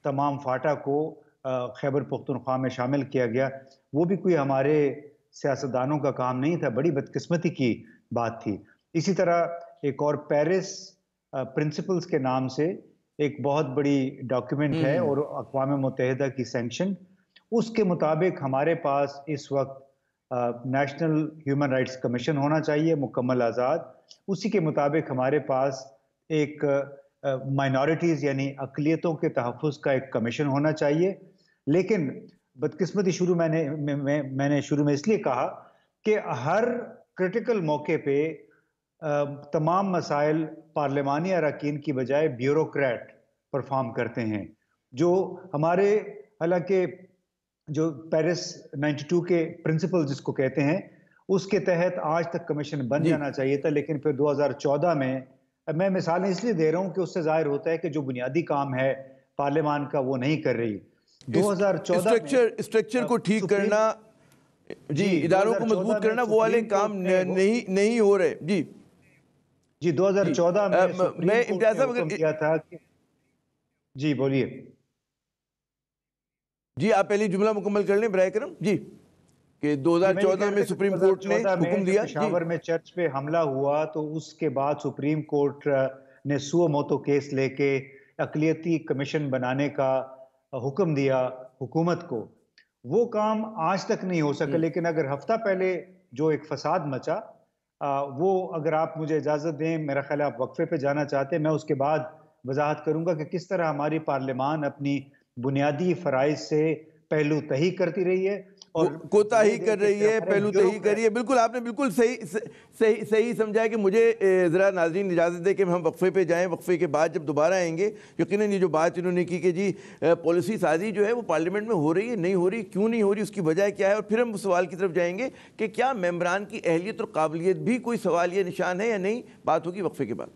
तमाम फाटा को खैबर पख्तूनख्वा में शामिल किया गया, वो भी कोई हमारे सियासतदानों का काम नहीं था, बड़ी बदकिस्मती की बात थी। इसी तरह एक और पेरिस प्रिंसिपल्स के नाम से एक बहुत बड़ी डॉक्यूमेंट है और अक़वाम मुत्तहिदा की सैंक्शन, उसके मुताबिक हमारे पास इस वक्त नेशनल ह्यूमन राइट्स कमीशन होना चाहिए, मुकम्मल आज़ाद। उसी के मुताबिक हमारे पास एक माइनॉरिटीज़ यानी अक़लियतों के तहफ़्फ़ुज़ का एक कमीशन होना चाहिए। लेकिन बदकिस्मती मैंने शुरू में इसलिए कहा कि हर क्रिटिकल मौके पे तमाम मसाइल पार्लिमानी अरकान की बजाय ब्यूरोक्रेट परफॉर्म करते हैं, जो हमारे, हालांकि जो पेरिस 92 के प्रिंसिपल जिसको कहते हैं उसके तहत आज तक कमीशन बन जाना चाहिए था, लेकिन फिर 2014 में, मैं मिसालें इसलिए दे रहा हूं कि उससे जाहिर होता है कि जो बुनियादी काम है पार्लियामान का वो नहीं कर रही। 2014 स्ट्रक्चर को ठीक करना, जी इदारों को मजबूत करना, वो वाले काम नहीं हो रहे। जी 2014 में मैं इम्तियाज साहब अगर किया था कि, जी बोलिए। जी आप पहले जुमला मुकम्मल कर लें बराए करम। जी कि 2014 में सुप्रीम कोर्ट ने हुक्म दिया, पेशावर में चर्च पे हमला हुआ तो उसके बाद सुप्रीम कोर्ट ने सुओ मोतो केस लेके अक़लियती कमीशन बनाने का हुक्म दिया हुकूमत को। वो काम आज तक नहीं हो सका। लेकिन अगर हफ्ता पहले जो एक फसाद मचा, वो अगर आप मुझे इजाज़त दें, मेरा ख्याल आप वक्फे पे जाना चाहते हैं, मैं उसके बाद वजाहत करूंगा कि किस तरह हमारी पार्लियामान अपनी बुनियादी फ़राइज़ से पहलू तही करती रही है और कोताही कर रही है, पहलू तही कर रही है। बिल्कुल आपने बिल्कुल सही समझा है कि मुझे ज़रा नाज़रीन इजाज़त दे कि हम वक्फे पे जाएं। वक्फे के बाद जब दोबारा आएंगे, यकीनन ये जो बात इन्होंने की कि जी पॉलिसी साजी जो है वो पार्लियामेंट में हो रही है, नहीं हो रही, क्यों नहीं हो रही, उसकी वजह क्या है, और फिर हम उस सवाल की तरफ जाएंगे कि क्या मेम्बरान की अहलियत और काबिलियत भी कोई सवाल या निशान है या नहीं। बात होगी वक्फे के बाद।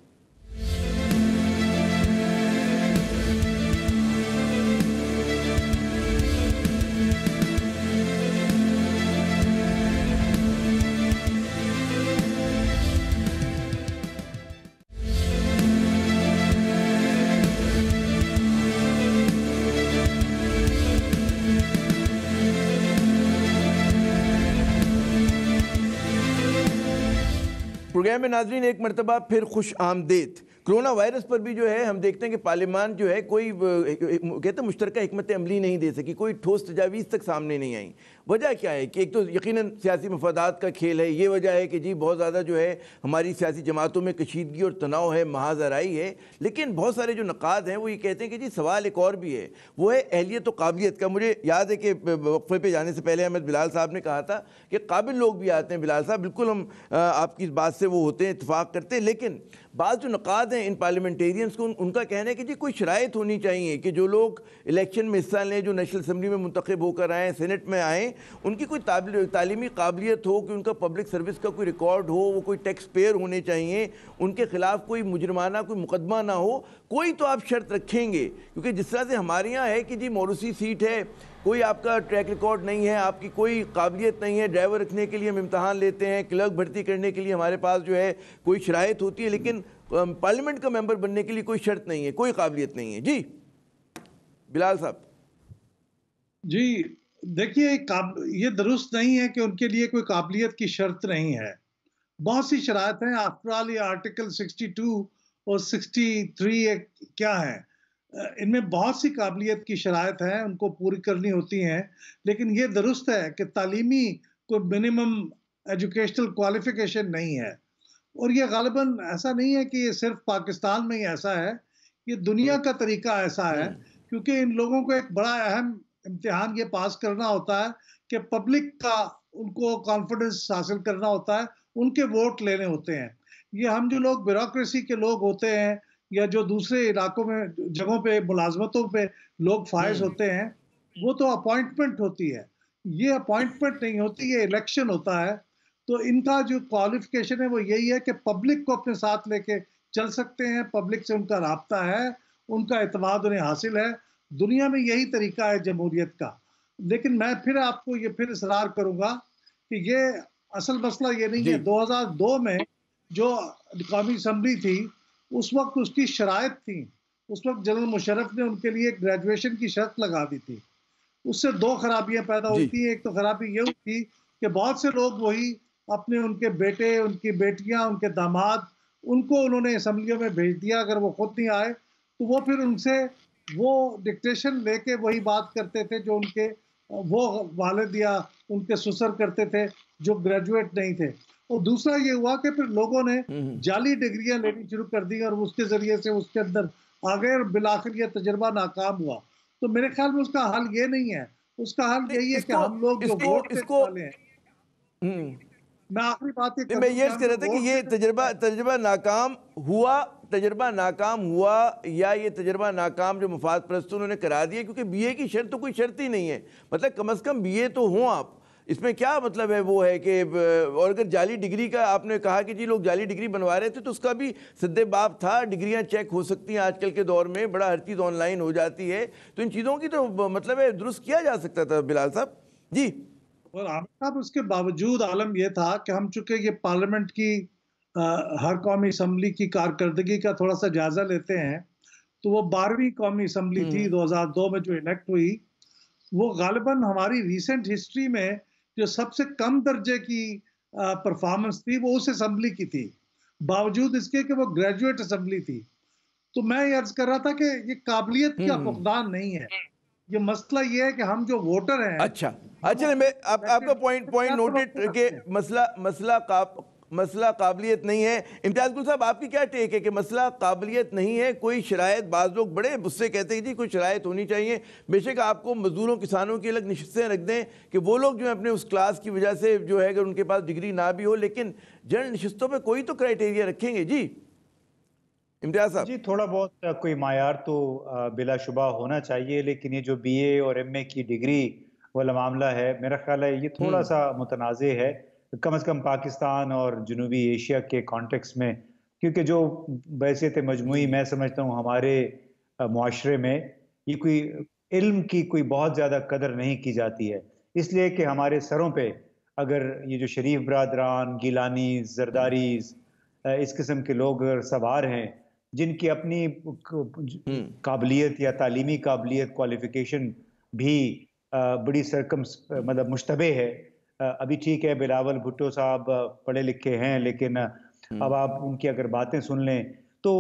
प्रोग्राम में नाजरीन एक मरतबा फिर खुश आमदेद। कोरोना वायरस पर भी जो है हम देखते हैं कि पार्लियामान जो है कोई कहते हैं मुश्तरका हिकमत अमली नहीं दे सकी, कोई ठोस तजावीज़ तक सामने नहीं आई। वजह क्या है कि एक तो यकीनन सियासी मफादात का खेल है, ये वजह है कि जी बहुत ज़्यादा जो है हमारी सियासी जमातों में कशीदगी और तनाव है, महाजराई है। लेकिन बहुत सारे जो नकाद हैं वो ये कहते हैं कि जी सवाल एक और भी है, वो है अहलियत और काबिलियत का। मुझे याद है कि वक्फे पे जाने से पहले अहमद बिलाल साहब ने कहा था कि काबिल लोग भी आते हैं। बिलाल साहब बिल्कुल हम आपकी इस बात से वो होते हैं, इत्तेफाक करते हैं। लेकिन बाज़ जो नकाद हैं इन पार्लियामेंटेरियंस को, उनका कहना है कि जी कोई शराइत होनी चाहिए कि जो लोग इलेक्शन में हिस्सा लें, जो नेशनल असम्बली में मुंतखब होकर आएँ, सेनेट में आएँ, उनकी कोई तालीमी काबिलियत हो, कि उनका पब्लिक सर्विस का कोई रिकॉर्ड हो, वो कोई टैक्स पेयर होने चाहिए, उनके खिलाफ कोई मुजरमाना कोई मुकदमा ना हो। कोई तो आप शर्त रखेंगे, क्योंकि जिस तरह से हमारे यहाँ है कि जी मौरूसी सीट है, कोई आपका ट्रैक रिकॉर्ड नहीं है, आपकी कोई काबिलियत नहीं है, ड्राइवर रखने के लिए हम इम्तहान लेते हैं, क्लर्क भर्ती करने के लिए हमारे पास जो है कोई शराइत होती है, लेकिन पार्लियामेंट का मेंबर बनने के लिए कोई शर्त नहीं है, कोई काबिलियत नहीं है। जी बिलाल साहब। जी देखिए, ये दुरुस्त नहीं है कि उनके लिए कोई काबिलियत की शर्त नहीं है। बहुत सी शराइत हैं। आफ्टर ऑल ये आर्टिकल 62 और 63 क्या है, इनमें बहुत सी काबिलियत की शराइत हैं, उनको पूरी करनी होती हैं। लेकिन ये दुरुस्त है कि तालीमी कोई मिनिमम एजुकेशनल क्वालिफिकेशन नहीं है। और ये गालिबन ऐसा नहीं है कि ये सिर्फ पाकिस्तान में ही ऐसा है, ये दुनिया का तरीका ऐसा है, क्योंकि इन लोगों को एक बड़ा अहम इम्तिहान ये पास करना होता है कि पब्लिक का उनको कॉन्फिडेंस हासिल करना होता है, उनके वोट लेने होते हैं। ये हम जो लोग ब्यूरोक्रेसी के लोग होते हैं या जो दूसरे इलाकों में जगहों पे मुलाजमतों पे लोग फायज होते हैं, वो तो अपॉइंटमेंट होती है, ये अपॉइंटमेंट नहीं होती, ये इलेक्शन होता है। तो इनका जो क्वालिफिकेशन है वो यही है कि पब्लिक को अपने साथ लेके चल सकते हैं, पब्लिक से उनका राब्ता है, उनका एतमाद उन्हें हासिल है। दुनिया में यही तरीका है जमहूरियत का। लेकिन मैं फिर आपको ये फिर इसरार करूंगा कि ये असल मसला ये नहीं है। 2002 में जो कौमी असम्बली थी उस वक्त उसकी शराइत थी, उस वक्त जनरल मुशर्रफ ने उनके लिए ग्रेजुएशन की शर्त लगा दी थी। उससे दो खराबियां पैदा होती हैं। एक तो खराबी ये हुई कि बहुत से लोग वही अपने उनके बेटे, उनकी बेटियां, उनके दामाद, उनको उन्होंने असम्बलियों में भेज दिया। अगर वो खुद नहीं आए तो वो फिर उनसे वो डिक्टेशन लेके वही बात करते थे जो उनके वो वालिद या उनके ससुर करते थे जो ग्रेजुएट नहीं थे। और दूसरा ये हुआ कि फिर लोगों ने जाली डिग्रियां लेनी शुरू कर दी और उसके जरिए से उसके अंदर आ गए और बिलाखिर ये तजुर्बा नाकाम हुआ। तो मेरे ख्याल में उसका हल ये नहीं है, उसका हल यही है कि हम लोग जो वोट वाले हैं। मैं आखिरी बात मैं ये कह रहा था कि ये तजुर्बा नाकाम हुआ या ये तजुर्बा नाकाम जो मुफाद परस्त उन्होंने करा दिया, क्योंकि बीए की शर्त तो कोई शर्त ही नहीं है। मतलब कम से कम बीए तो हो आप, इसमें क्या मतलब है वो है कि, और अगर जाली डिग्री का आपने कहा कि जी लोग जाली डिग्री बनवा रहे थे तो उसका भी सद्दे बाप था। डिग्रियां चेक हो सकती हैं आजकल के दौर में, बड़ा हर चीज़ ऑनलाइन हो जाती है, तो इन चीज़ों की तो मतलब है दुरुस्त किया जा सकता था बिलाल साहब जी। और आमिर साहब उसके बावजूद आलम यह था कि हम चूंकि ये पार्लियामेंट की हर कौमी असम्बली की कारकर्दगी का थोड़ा सा जायजा लेते हैं, तो वो 12वीं कौमी असम्बली थी 2002 में जो इलेक्ट हुई, वो गालिबन हमारी रिसेंट हिस्ट्री में जो सबसे कम दर्जे की परफॉर्मेंस थी वो उस असम्बली की थी, बावजूद इसके कि वो ग्रेजुएट असम्बली थी। तो मैं ये अर्ज कर रहा था कि ये काबिलियत का फुकदान नहीं है, ये मसला ये है कि हम जो वोटर हैं। अच्छा मैं आपका पॉइंट नोटेड के मसला काबिलियत नहीं है। इम्तियाज गुल साहब आपकी क्या टेक है कि मसला काबिलियत नहीं है, कोई शरायत, बाज़ लोग बड़े उससे कहते हैं जी कोई शरायत होनी चाहिए। बेशक आपको मजदूरों किसानों की अलग नशिस्तें रख दें कि वो लोग जो है अपने उस क्लास की वजह से जो है अगर उनके पास डिग्री ना भी हो, लेकिन जनरल नशिस्तों पर कोई तो क्राइटेरिया रखेंगे जी। इम्तियाज साहब जी, थोड़ा बहुत कोई मायार तो बिलाशुबा होना चाहिए, लेकिन ये जो बीए और एमए की डिग्री वाला मामला है, मेरा ख्याल है ये थोड़ा सा मुतनाज़े है, कम से कम पाकिस्तान और जनूबी एशिया के कॉन्टेक्स्ट में, क्योंकि जो बैसियत मजमूई मैं समझता हूँ हमारे मुआशरे में ये कोई इल्म की कोई बहुत ज़्यादा कदर नहीं की जाती है, इसलिए कि हमारे सरों पे अगर ये जो शरीफ बरादरान, गिलानी, जरदारीज, इस किस्म के लोग सवार हैं जिनकी अपनी काबिलियत या तालीमी काबिलियत, क्वालिफिकेशन भी बड़ी मतलब मुश्तबे है। अभी ठीक है बिलावल भुट्टो साहब पढ़े लिखे हैं, लेकिन अब आप उनकी अगर बातें सुन लें तो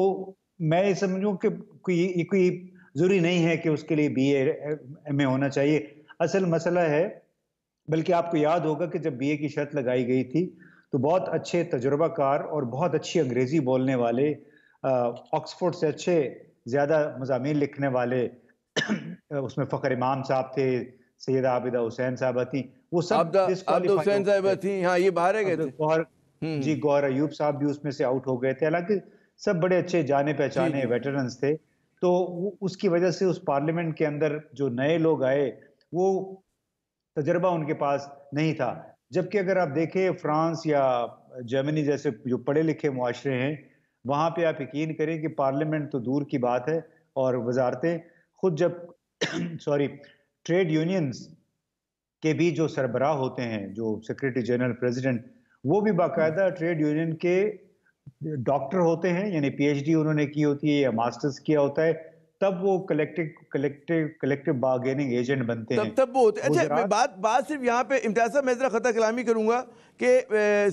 मैं समझूं कि कोई जरूरी नहीं है कि उसके लिए बीए एमए होना चाहिए। असल मसला है, बल्कि आपको याद होगा कि जब बीए की शर्त लगाई गई थी तो बहुत अच्छे तजुर्बाकार और बहुत अच्छी अंग्रेजी बोलने वाले, ऑक्सफोर्ड से अच्छे ज्यादा मज़ामीन लिखने वाले उसमें फ़खर इमाम साहब थे, सैयदा आबिदा हुसैन साहबा थी, वो सब हुसैन साहबा थी, हाँ ये बाहर गए थे जी, गौहर अयूब साहब भी उसमें से आउट हो गए थे, हालांकि सब बड़े अच्छे जाने पहचाने वेटरन्स थे। तो उसकी वजह से उस पार्लियामेंट के अंदर जो नए लोग आए वो तजर्बा उनके पास नहीं था। जबकि अगर आप देखें फ्रांस या जर्मनी जैसे जो पढ़े लिखे मुआशरे हैं, वहाँ पे आप यकीन करें कि पार्लियामेंट तो दूर की बात है और वजारतें खुद जब ट्रेड यूनियंस के भी जो सरबराह होते हैं, जो सेक्रेटरी जनरल, प्रेसिडेंट, वो भी बाकायदा ट्रेड यूनियन के डॉक्टर होते हैं, यानी पीएचडी उन्होंने की होती है या मास्टर्स किया होता है, तब वो कलेक्टिव बार्गेनिंग एजेंट बनते हैं, तब वो होते हैं। अच्छा बात सिर्फ यहाँ पे इम्तियाज साहब मैं जरा खता कलामी करूंगा कि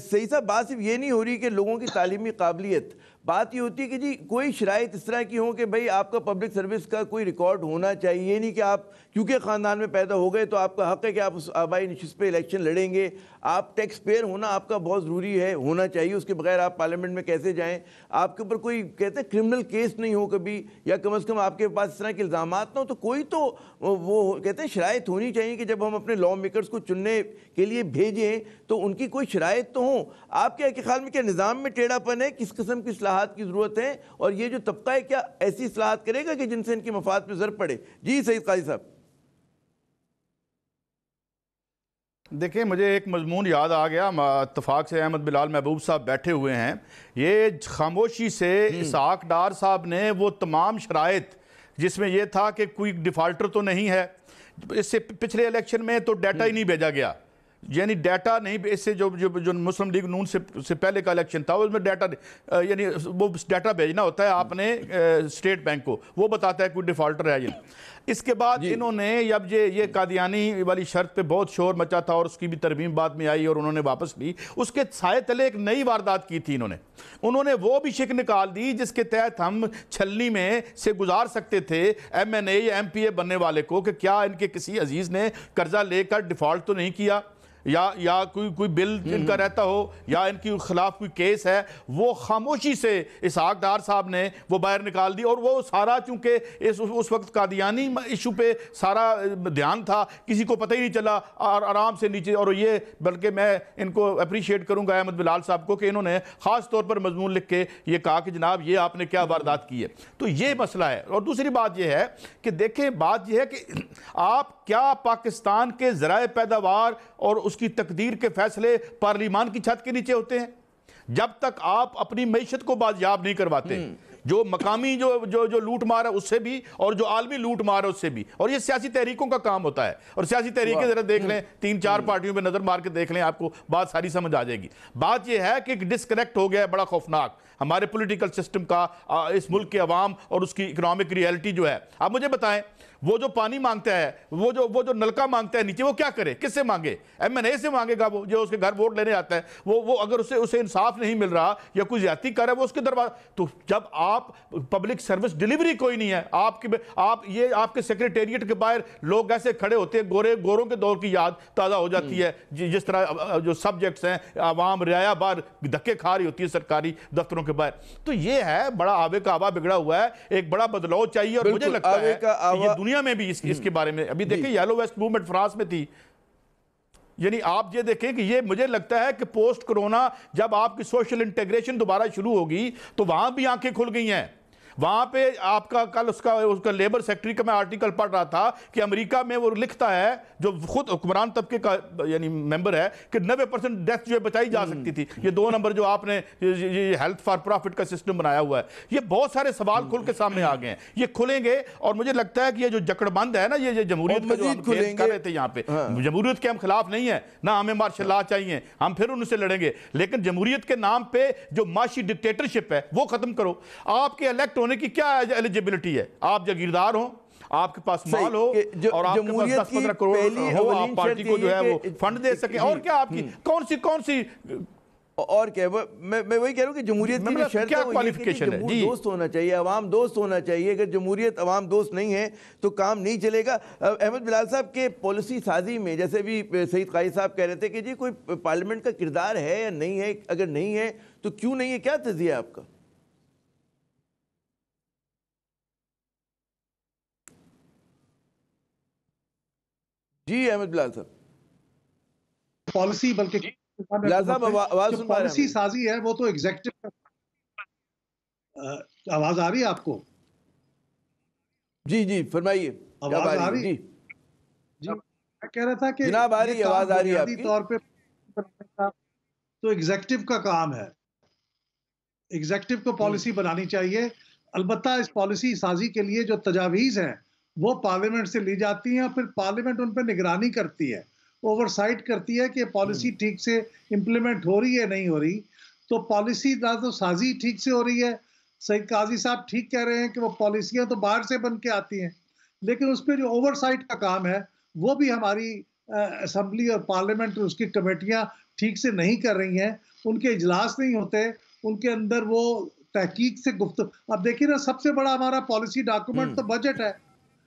सही साहब बात सिर्फ ये नहीं हो रही कि लोगों की तालीमी काबिलियत, बात ये होती है कि जी कोई शराइत इस तरह की हो कि भाई आपका पब्लिक सर्विस का कोई रिकॉर्ड होना चाहिए। ये नहीं कि आप क्योंकि ख़ानदान में पैदा हो गए तो आपका हक़ है कि आप उस आबाई नशिस्त पे इलेक्शन लड़ेंगे। आप टैक्स पेयर होना आपका बहुत ज़रूरी है, होना चाहिए, उसके बगैर आप पार्लियामेंट में कैसे जाएँ। आपके ऊपर कोई कहते हैं क्रिमिनल केस नहीं हो कभी, या कम से कम आपके पास इस तरह के इल्ज़ाम ना हो, तो कोई तो वो कहते हैं शराइत होनी चाहिए कि जब हम अपने लॉ मेकर्स को चुनने के लिए भेजें तो उनकी कोई शराइत तो हो। आपके ख्याल में क्या निज़ाम में टेढ़ापन है, किस किस्म की इस्लाहात की ज़रूरत है, और ये जो तबका है क्या ऐसी इस्लाहात करेगा कि जिनसे इनकी मफाद पे ज़र पड़े? जी सईद काजी साहब। देखिए, मुझे एक मजमून याद आ गया, इत्तफाक से अहमद बिलाल महबूब साहब बैठे हुए हैं। ये खामोशी से इसहाक डार साहब ने वो तमाम शराइत जिसमें यह था कि कोई डिफ़ाल्टर तो नहीं है, इससे पिछले इलेक्शन में तो डाटा ही नहीं भेजा गया, यानी डाटा नहीं, इससे जो मुस्लिम लीग नून से पहले का इलेक्शन था उसमें डाटा यानी वो डाटा भेजना होता है आपने स्टेट बैंक को, वो बताता है कोई डिफ़ाल्टर है या। इसके बाद इन्होंने अब ये कादियानी वाली शर्त पे बहुत शोर मचा था और उसकी भी तरमीम बाद में आई और उन्होंने वापस ली। उसके साए तले एक नई वारदात की थी उन्होंने वो भी शिक निकाल दी जिसके तहत हम छलनी में से गुजार सकते थे MNA या MPA बनने वाले को कि क्या इनके किसी अजीज़ ने कर्जा लेकर डिफ़ॉल्ट तो नहीं किया, या कोई बिल इनका रहता हो, या इनके खिलाफ कोई केस है। वो खामोशी से इसहाक डार साहब ने वो बाहर निकाल दी, और वो सारा चूंकि उस वक्त कादियानी इशू पे सारा ध्यान था, किसी को पता ही नहीं चला, और आराम से नीचे। और ये बल्कि मैं इनको अप्रिशिएट करूंगा अहमद बिलाल साहब को कि इन्होंने ख़ास तौर पर मजमून लिख के ये कहा कि जनाब ये आपने क्या वारदात की है। तो ये मसला है। और दूसरी बात यह है कि देखें, बात यह है कि आप क्या पाकिस्तान के ज़राए पैदावार और उसकी तकदीर के फैसले पार्लियामान की छत के नीचे होते हैं? जब तक आप अपनी मईशत को बाजियाब नहीं करवाते, जो मकामी जो लूट मार है उससे भी, और जो आलमी लूट मार है उससे भी। और ये सियासी तहरीकों का काम होता है, और सियासी तहरीकें जरा देख लें, 3-4 पार्टियों पे नजर मार के देख लें, आपको बात सारी समझ आ जाएगी। बात यह है कि डिस्कनेक्ट हो गया है बड़ा खौफनाक हमारे पॉलिटिकल सिस्टम का, इस मुल्क के अवाम और उसकी इकोनॉमिक रियलिटी जो है। आप मुझे बताएं, वो जो पानी मांगता है, वो जो नलका मांगता है नीचे, वो क्या करे, किससे मांगे? MNA से मांगेगा, वो जो उसके घर वोट लेने आता है। वो अगर उसे इंसाफ नहीं मिल रहा या कोई ज्यादती कर रहा है, वो उसके दरबार। तो जब आप पब्लिक सर्विस डिलीवरी कोई नहीं है आपके सेक्रेटेरिएट के बाहर लोग ऐसे खड़े होते हैं, गोरों के दौर की याद ताज़ा हो जाती है, जिस तरह जो सब्जेक्ट्स हैं, आवाम रियाया बार धक्के खा रही होती है सरकारी दफ्तरों के बाहर। तो ये है बड़ा आवे का आवा बिगड़ा हुआ है, एक बड़ा बदलाव चाहिए। और मुझे लगता है दुनिया में भी इसके बारे में अभी देखिए, येलो वेस्ट मूवमेंट फ्रांस में थी, यानी आप ये देखें कि ये मुझे लगता है कि पोस्ट कोरोना जब आपकी सोशल इंटीग्रेशन दोबारा शुरू होगी तो वहां भी आंखें खुल गई हैं। वहां पे आपका कल उसका लेबर सेक्रेटरी का मैं आर्टिकल पढ़ रहा था कि अमेरिका में वो लिखता है, जो खुद हुक्मरान तबके का यानी मेंबर है, कि 90% डेथ जो है बचाई जा सकती थी। ये 2 नंबर जो आपने ये हेल्थ फॉर प्रॉफिट का सिस्टम बनाया हुआ है, ये बहुत सारे सवाल खुल के सामने आ गए हैं, ये खुलेंगे। और मुझे लगता है कि ये जो जकड़बंद है ना, ये जमहूरियत का जो हम फेस कर रहे थे यहाँ पे, जमहूरियत के हम खिलाफ नहीं है ना, हमें मार्शल लॉ चाहिए, हम फिर उनसे लड़ेंगे, लेकिन जमहूरियत के नाम पे जो माशी डिक्टेटरशिप है वो खत्म करो। आपके इलेक्ट होने की क्या एलिजिबिलिटी है? आप जागीरदार हो, आपके पास माल हो, और आपके पास 10-15 करोड़ हो, आप पार्टी को जो है वो फंड दे सके, और क्या आपकी कौन सी और क्या? मैं वही कह रहा हूँ कि जमहूरियत की शर्त क्या क्वालिफिकेशन है? जी, दोस्त होना चाहिए, अवाम दोस्त होना चाहिए। अगर जमहूरियत अवाम दोस्त नहीं है तो काम नहीं चलेगा। अहमद बिलाल साहब के पॉलिसी साजी में, जैसे भी सईद काजी साहब कह रहे थे कि जी कोई पार्लियामेंट का किरदार है या नहीं है, अगर नहीं है तो क्यों नहीं है, क्या तज़िया है आपका? जी अहमद बिलाल साहब। पॉलिसी बल्कि पॉलिसी साजी है वो तो एग्जीक्यूटिव। आवाज आ रही है आपको? जी फरमाइए। आवाज आ रही? जी मैं कह रहा था कि जनाब आ रही, आवाज आ रही है आपकी। तौर पे तो एग्जीक्यूटिव का काम है, एग्जीक्यूटिव को पॉलिसी बनानी चाहिए। अलबत्ता इस पॉलिसी साजी के लिए जो तजावीज़ हैं वो पार्लियामेंट से ली जाती हैं, और फिर पार्लियामेंट उन पर निगरानी करती है, ओवरसाइट करती है कि पॉलिसी ठीक से इम्प्लीमेंट हो रही है नहीं हो रही। तो पॉलिसी ना तो साजी ठीक से हो रही है। सईद काजी साहब ठीक कह रहे हैं कि वो पॉलिसियां तो बाहर से बन के आती हैं, लेकिन उस पर जो ओवरसाइट का काम है वो भी हमारी असेंबली और पार्लियामेंट उसकी कमेटियां ठीक से नहीं कर रही हैं। उनके इजलास नहीं होते, उनके अंदर वो तहकीक से गुफ्तगू। अब देखिए ना, सबसे बड़ा हमारा पॉलिसी डॉक्यूमेंट तो बजट है।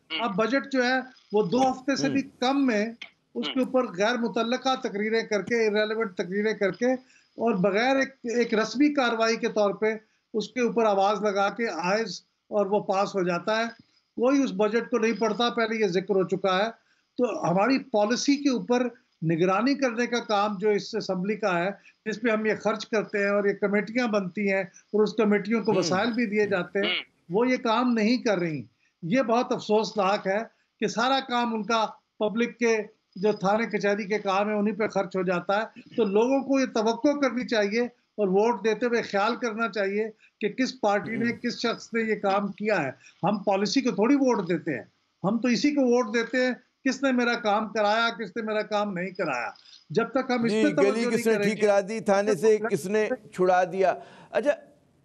अब बजट जो है वो 2 हफ्ते से भी कम में उसके ऊपर गैर मुतल्लका तकरीरें करके, इररेलेवेंट तकरीरें करके और बगैर एक रस्मी कार्रवाई के तौर पे उसके ऊपर आवाज लगा के आयज और वो पास हो जाता है। कोई उस बजट को नहीं पढ़ता, पहले ये जिक्र हो चुका है। तो हमारी पॉलिसी के ऊपर निगरानी करने का काम जो इस असेंबली का है, जिसपे हम ये खर्च करते हैं और ये कमेटियां बनती हैं और उस कमेटियों को वसाइल भी दिए जाते हैं, वो ये काम नहीं कर रही। ये बहुत अफसोसनाक है कि सारा काम उनका पब्लिक के जो थाने कचहरी के काम है उन्हीं पे खर्च हो जाता है। तो लोगों को ये तवक्को करनी चाहिए और वोट देते हुए ख्याल करना चाहिए कि किस पार्टी ने, किस शख्स ने ये काम किया है। हम पॉलिसी को थोड़ी वोट देते हैं, हम तो इसी को वोट देते हैं किसने मेरा काम कराया, किसने मेरा काम नहीं कराया। जब तक हम इस पे गली किसने ठीक करा दी, थाने से किसने छुड़ा दिया। अच्छा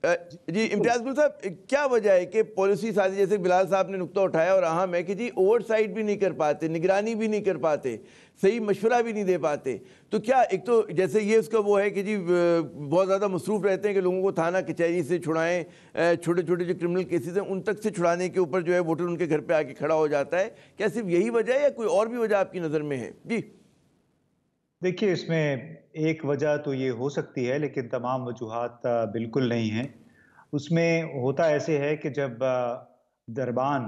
जी इम्तियाज गुल साहब, क्या वजह है कि पॉलिसी साथी जैसे बिलाल साहब ने नुक्ता उठाया और अहम है कि जी ओवरसाइट भी नहीं कर पाते, निगरानी भी नहीं कर पाते, सही मशवरा भी नहीं दे पाते। तो क्या एक तो जैसे ये उसका वो है कि जी बहुत ज़्यादा मसरूफ़ रहते हैं कि लोगों को थाना कचहरी से छुड़ाएं, छोटे छोटे जो क्रिमिनल केसेस हैं उन तक से छुड़ाने के ऊपर जो है वोटर उनके घर पर आके खड़ा हो जाता है। क्या सिर्फ यही वजह है या कोई और भी वजह आपकी नज़र में है? जी देखिए, इसमें एक वजह तो ये हो सकती है, लेकिन तमाम वजूहात बिल्कुल नहीं हैं। उसमें होता ऐसे है कि जब दरबान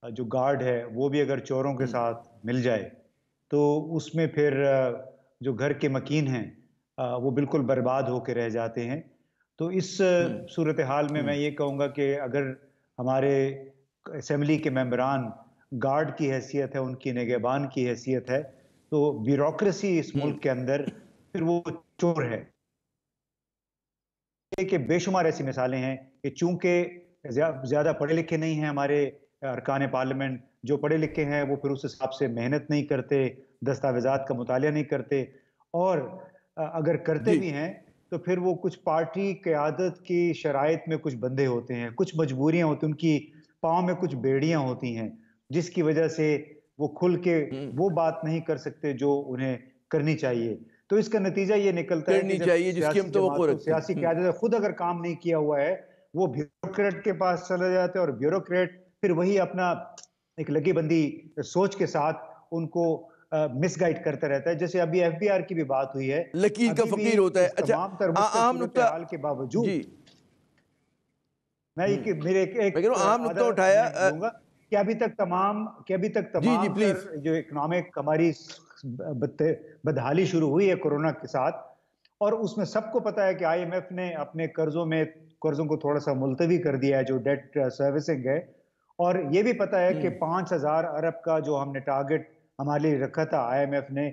जो गार्ड है वो भी अगर चोरों के साथ मिल जाए तो उसमें फिर जो घर के मकीन हैं वो बिल्कुल बर्बाद होकर रह जाते हैं। तो इस सूरत हाल में मैं ये कहूँगा कि अगर हमारे असेंबली के मेंबरान गार्ड की हैसियत है, उनकी निगहबान की हैसियत है, तो ब्यूरोक्रेसी इस मुल्क के अंदर फिर वो चोर है। कि बेशुमार ऐसी मिसालें हैं कि चूंकि ज्यादा पढ़े लिखे नहीं हैं हमारे अरकान पार्लियामेंट, जो पढ़े लिखे हैं वो फिर उस हिसाब से मेहनत नहीं करते, दस्तावेजात का मुतालिया नहीं करते, और अगर करते भी हैं तो फिर वो कुछ पार्टी क़यादत की शराइत में कुछ बंधे होते हैं, कुछ मजबूरियां होती हैं, उनकी पाँव में कुछ बेड़ियां होती हैं, जिसकी वजह से वो खुल के वो बात नहीं कर सकते जो उन्हें करनी चाहिए। तो इसका नतीजा ये निकलता है कि जब सियासी क़यादत खुद अगर काम नहीं किया हुआ है, वो ब्यूरोक्रेट के पास चले जाते हैं और ब्यूरोक्रेट फिर वही अपना एक लगीबंदी सोच के साथ उनको मिसगाइड करता रहता है। जैसे अभी एफबीआर की भी बात हुई है, लकीर का फकीर होता है। अच्छा, आम नुक्ता हाल के बावजूद मैं मेरे एक आम नुक्ता उठाया कि अभी तक तमाम जो इकोनॉमिक हमारी बदहाली शुरू हुई है कोरोना के साथ, और उसमें सबको पता है कि आईएमएफ ने अपने कर्जों को थोड़ा सा मुलतवी कर दिया है, जो डेट सर्विसिंग है, और ये भी पता है कि 5,000 अरब का जो हमने टारगेट हमारे लिए रखा था आईएमएफ ने,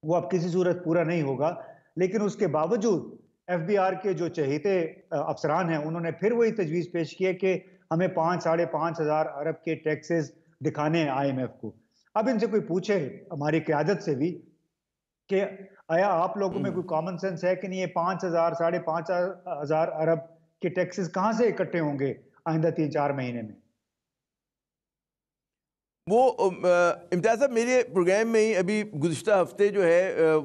वो अब किसी सूरत पूरा नहीं होगा। लेकिन उसके बावजूद एफबीआर के जो चहेते अफसरान हैं उन्होंने फिर वही तजवीज़ पेश की है कि हमें 5,000-5,500 अरब के टैक्सेस दिखाने हैं आईएमएफ को। अब इनसे कोई पूछे, हमारी क़यादत से भी, कि आया आप लोगों में कोई कॉमन सेंस है कि नहीं, ये 5,000-5,500 अरब के टैक्सेस कहाँ से इकट्ठे होंगे आइंदा 3-4 महीने में? वो इम्तियाज़ साहब, मेरे प्रोग्राम में ही अभी गुज़िश्ता हफ्ते जो है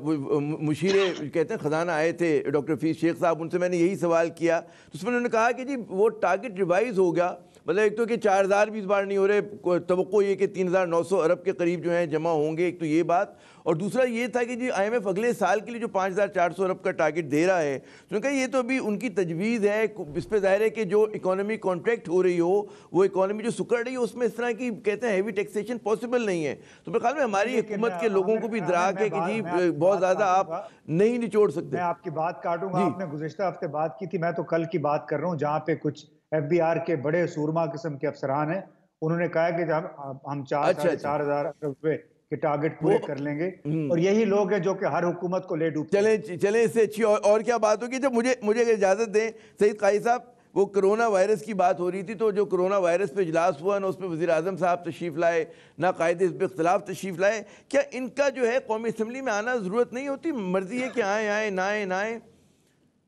मुशीरे कहते हैं ख़जाना आए थे डॉक्टर फीस शेख साहब, उनसे मैंने यही सवाल किया, तो उसमें उन्होंने कहा कि जी वो टारगेट रिवाइज़ हो गया। मतलब एक तो कि 4,000 भी इस बार नहीं हो रहे, तवक्को ये कि 3,900 अरब के करीब जो हैं जमा होंगे, एक तो ये बात, और दूसरा ये था कि जी आईएमएफ अगले साल के लिए जो 5,400 अरब का टारगेट दे रहा है, तो उन्होंने कहा ये तो अभी उनकी तजवीज़ है, इस पर ज़ाहिर है कि जो इकॉनमी कॉन्ट्रैक्ट हो रही हो, वो इकॉनमी जो सुकड़ रही है उसमें इस तरह की कहते हैं हैवी टैक्सेशन पॉसिबल नहीं है। तो मेरे ख्याल में हमारी हुकूमत के लोगों को भी इदराक है कि जी बहुत ज़्यादा आप नहीं निचोड़ सकते। मैं आपकी बात काटूंगा, आपने गुज़िश्ता हफ्ते बात की थी, मैं तो कल की बात कर रहा हूँ, जहाँ पे कुछ एफबीआर के बड़े सूरमा किस्म के अफसरान हैं, उन्होंने कहा कि जब हम 4,000 रुपए के टारगेट पूरे कर लेंगे, और यही लोग हैं जो कि हर हुकूमत को ले डूबते। चलें इससे अच्छी और क्या बात होगी। जब मुझे अगर इजाज़त दें सईद काजी साहब, वो कोरोना वायरस की बात हो रही थी, तो जो कोरोना वायरस पे इजलास हुआ ना, उसमें वज़ीर आज़म साहब तशरीफ़ लाए, ना कायदे हिज़्ब इख्तिलाफ तशरीफ़ लाए, क्या इनका जो है कौमी असम्बली में आना ज़रूरत नहीं होती? मर्जी है कि आए ना आए।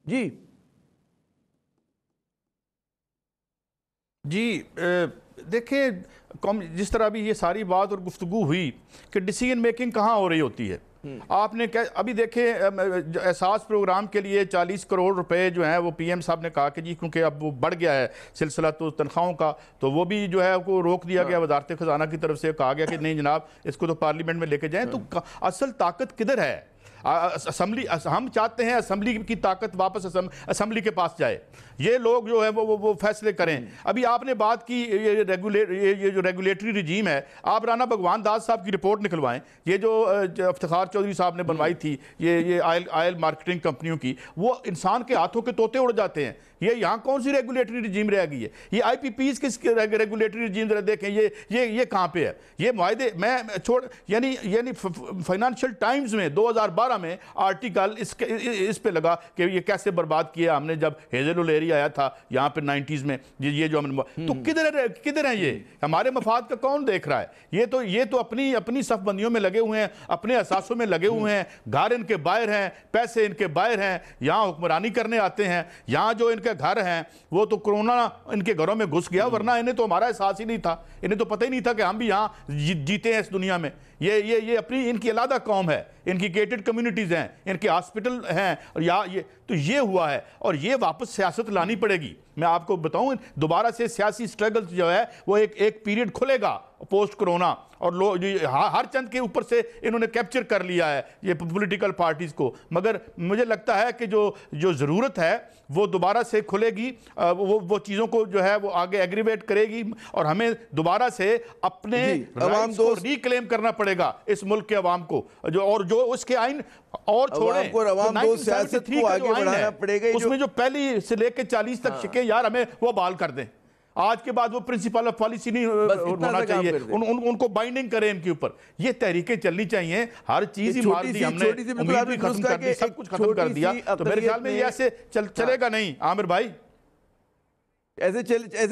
जी देखिए, जिस तरह अभी ये सारी बात और गुफ्तगू हुई कि डिसीजन मेकिंग कहाँ हो रही होती है, आपने क्या अभी देखें, एहसास प्रोग्राम के लिए 40 करोड़ रुपए जो है वो पीएम साहब ने कहा कि जी क्योंकि अब वो बढ़ गया है सिलसिला तो तनख्वाहों का, तो वो भी जो है को रोक दिया गया। वजारत खजाना की तरफ से कहा गया कि नहीं जनाब इसको तो पार्लियामेंट में लेके जाएं। तो असल ताकत किधर है? असम्बली, हम चाहते हैं असम्बली की ताकत वापस असम्बली के पास जाए, ये लोग जो है वो फैसले करें। अभी आपने बात की ये जो रेगुलेटरी रिजीम है, आप राना भगवान दास साहब की रिपोर्ट निकलवाएं। ये जो इफ्तिखार चौधरी साहब ने बनवाई थी ये आयल मार्केटिंग कंपनियों की, वो इंसान के हाथों के तोते उड़ जाते हैं। ये यहाँ कौन सी रेगुलेटरी रिजीम रह गई है? ये IPPs किस रेगुलेटरी रिजीम जरा देखें, ये कहाँ पे है? ये मुआहदे मैं छोड़ यानी फाइनेंशियल टाइम्स में 2012 में आर्टिकल इस पे लगा कि ये कैसे बर्बाद किया हमने जब हेजल ओलेरी आया था यहाँ पे 90s में। ये जो हमने तो किधर है ये? हमारे मफाद का कौन देख रहा है? ये तो अपनी सफबंदियों में लगे हुए हैं, अपने असासों में लगे हुए हैं, घर इनके बाहर हैं, पैसे इनके बाहर हैं, यहाँ हुक्मरानी करने आते हैं। यहाँ जो इनके घर हैं वो तो कोरोना इनके घरों में घुस गया, वरना इन्हें तो हमारा एहसास ही नहीं था, इन्हें तो पता ही नहीं था कि हम भी यहाँ जीते हैं इस दुनिया में। ये अपनी इनकी अलग कौम है, इनकी गेटेड कम्युनिटीज हैं, इनके हॉस्पिटल हैं, और ये हुआ है और ये वापस सियासत लानी पड़ेगी। मैं आपको बताऊं, दोबारा से सियासी स्ट्रगल जो है वो एक पीरियड खुलेगा पोस्ट कोरोना, और लोग हर चंद के ऊपर से इन्होंने कैप्चर कर लिया है ये पॉलिटिकल पार्टीज को। मगर मुझे लगता है कि जो ज़रूरत है वो दोबारा से खुलेगी, वो चीज़ों को जो है वो आगे एग्रीवेट करेगी, और हमें दोबारा से अपने राइट्स को रिक्लेम करना पड़ेगा इस मुल्क के अवाम को, जो उसके आइन और छोड़ें, सियासत को आगे बढ़ाना पड़ेगा। उसमें जो पहली से लेकर 40 तक शिके यार हमें वो बहाल कर दें। आज के बाद वो प्रिंसिपल ऑफ पॉलिसी नहीं होना चाहिए, उनको बाइंडिंग करें इनके ऊपर। ये तहरीकें चलनी चाहिए। हर चीज ही मार दी हमने, उम्मीद भी खत्म कर दी, सब कुछ खत्म कर दिया। तो मेरे ख्याल में ये ऐसे चलेगा नहीं आमिर भाई, ऐसे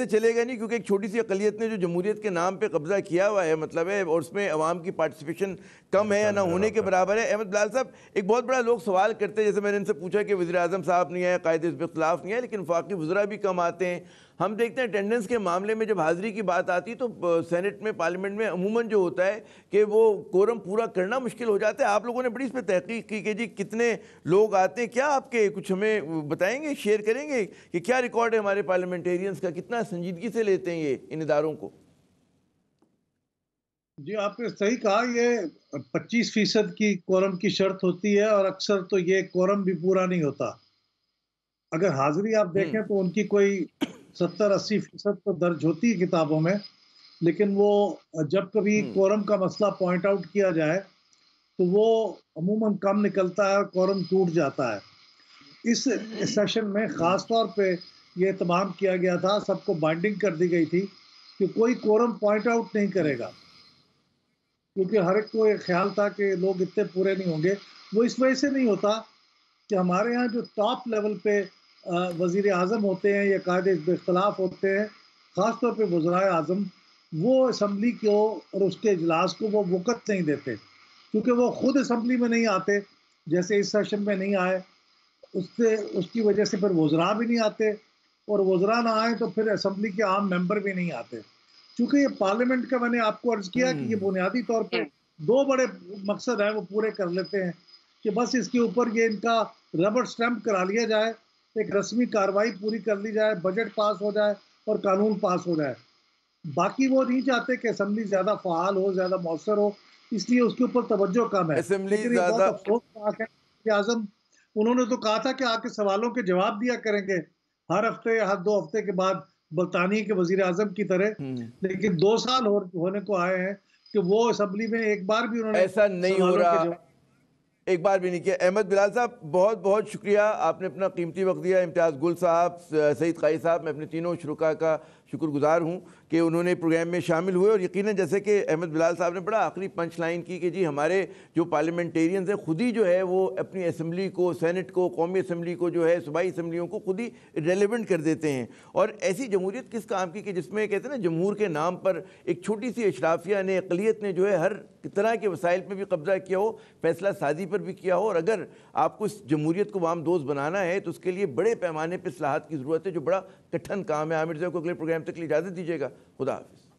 चलेगा नहीं, क्योंकि एक छोटी सी अकलियत ने जो जमहूरियत के नाम पे कब्जा किया हुआ है, मतलब है, और उसमें अवाम की पार्टिसिपेशन कम है या ना होने के बराबर है। अहमद बिलाल साहब, एक बहुत बड़ा लोग सवाल करते हैं, जैसे मैंने इनसे पूछा कि वज़ीर आज़म साहब नहीं आए, कायदे हिज़्ब इख्तिलाफ नहीं है, लेकिन वफाकी वज़रा भी कम आते हैं। हम देखते हैं अटेंडेंस के मामले में जब हाज़िरी की बात आती है तो सेनेट में, पार्लियामेंट में अमूमन जो होता है कि वो कोरम पूरा करना मुश्किल हो जाता है। आप लोगों ने बड़ी इस पर तहकीक की कि जी कितने लोग आते हैं, क्या आपके कुछ हमें बताएंगे, शेयर करेंगे कि क्या रिकॉर्ड है हमारे पार्लियामेंटेरियंस का, कितना संजीदगी से लेते हैं ये इन इदारों को? जी आपने सही कहा, ये 25% की कोरम की शर्त होती है, और अक्सर तो ये कोरम भी पूरा नहीं होता। अगर हाजिरी आप देखें तो उनकी कोई 70-80% तो दर्ज होती है किताबों में, लेकिन वो जब कभी कोरम का मसला पॉइंट आउट किया जाए तो वो अमूमन कम निकलता है और कोरम टूट जाता है। इस सेशन में ख़ास तौर पे ये इत्माम किया गया था, सबको बाइंडिंग कर दी गई थी कि कोई कोरम पॉइंट आउट नहीं करेगा, क्योंकि हर एक को एक ख्याल था कि लोग इतने पूरे नहीं होंगे। वो इस वजह से नहीं होता कि हमारे यहाँ जो टॉप लेवल पे वज़ीर आज़म होते हैं या कायदे इख्तिलाफ होते हैं, ख़ास तौर पे वज़राए आज़म, वो असम्बली को और उसके इजलास को वो वक़्त नहीं देते, क्योंकि वो ख़ुद असम्बली में नहीं आते, जैसे इस सेशन में नहीं आए, उसकी वजह से फिर वज़रा भी नहीं आते, और वज़रा ना आए तो फिर असम्बली के आम मेंबर भी नहीं आते। चूँकि ये पार्लियामेंट का, मैंने आपको अर्ज़ किया कि ये बुनियादी तौर पर 2 बड़े मकसद हैं वो पूरे कर लेते हैं कि बस इसके ऊपर ये इनका रबर स्टैम्प करा लिया जाए, एक रस्मी कार्रवाई पूरी कर ली जाए, बजट पास हो जाए और कानून पास हो जाए। बाकी वो नहीं चाहते कि असम्बली ज़्यादा फ़ाल हो, ज़्यादा मौसर हो, इसलिए उसके ऊपर तवज्जो कम है। लेकिन ये बहुत अफसोस की बात है कि आज़म, उन्होंने तो कहा था कि आके सवालों के जवाब दिया करेंगे हर हफ्ते या हर 2 हफ्ते के बाद, बरतानिया के वज़ीर आज़म की तरह, लेकिन 2 साल होने को आए हैं कि वो असम्बली में एक बार भी उन्होंने ऐसा नहीं हो रहा, एक बार भी नहीं किया। अहमद बिलाल साहब, बहुत बहुत शुक्रिया, आपने अपना कीमती वक्त दिया। इम्तियाज़ गुल साहब, सईद काई साहब, मैं अपने तीनों शुरुका का शुक्रगुजार हूँ कि उन्होंने प्रोग्राम में शामिल हुए। और यकीनन जैसे कि अहमद बिलाल साहब ने बड़ा आखिरी पंच लाइन की कि जी हमारे जो पार्लियामेंटेरियंस हैं खुद ही जो है वो अपनी असम्बली को, सेनेट को, कौमी असम्बली को जो है, सूबाई असम्बलियों को खुद ही रेलेवेंट कर देते हैं। और ऐसी जमहूरियत किस काम की कि जिसमें कहते हैं ना, जमहूर के नाम पर एक छोटी सी अशराफिया ने, अक़लियत ने जो है हर तरह के वसाइल पर भी कब्जा किया हो, फैसला साजी पर भी किया हो। और अगर आपको इस जमहूरियत को वाम दोस्त बनाना है तो उसके लिए बड़े पैमाने पर इस्लाहात की ज़रूरत है, जो बड़ा कठिन काम है। आमिर साहब को अगले प्रोग्राम तक इजाज़त दीजिएगा। खुदा हाफ़िज़।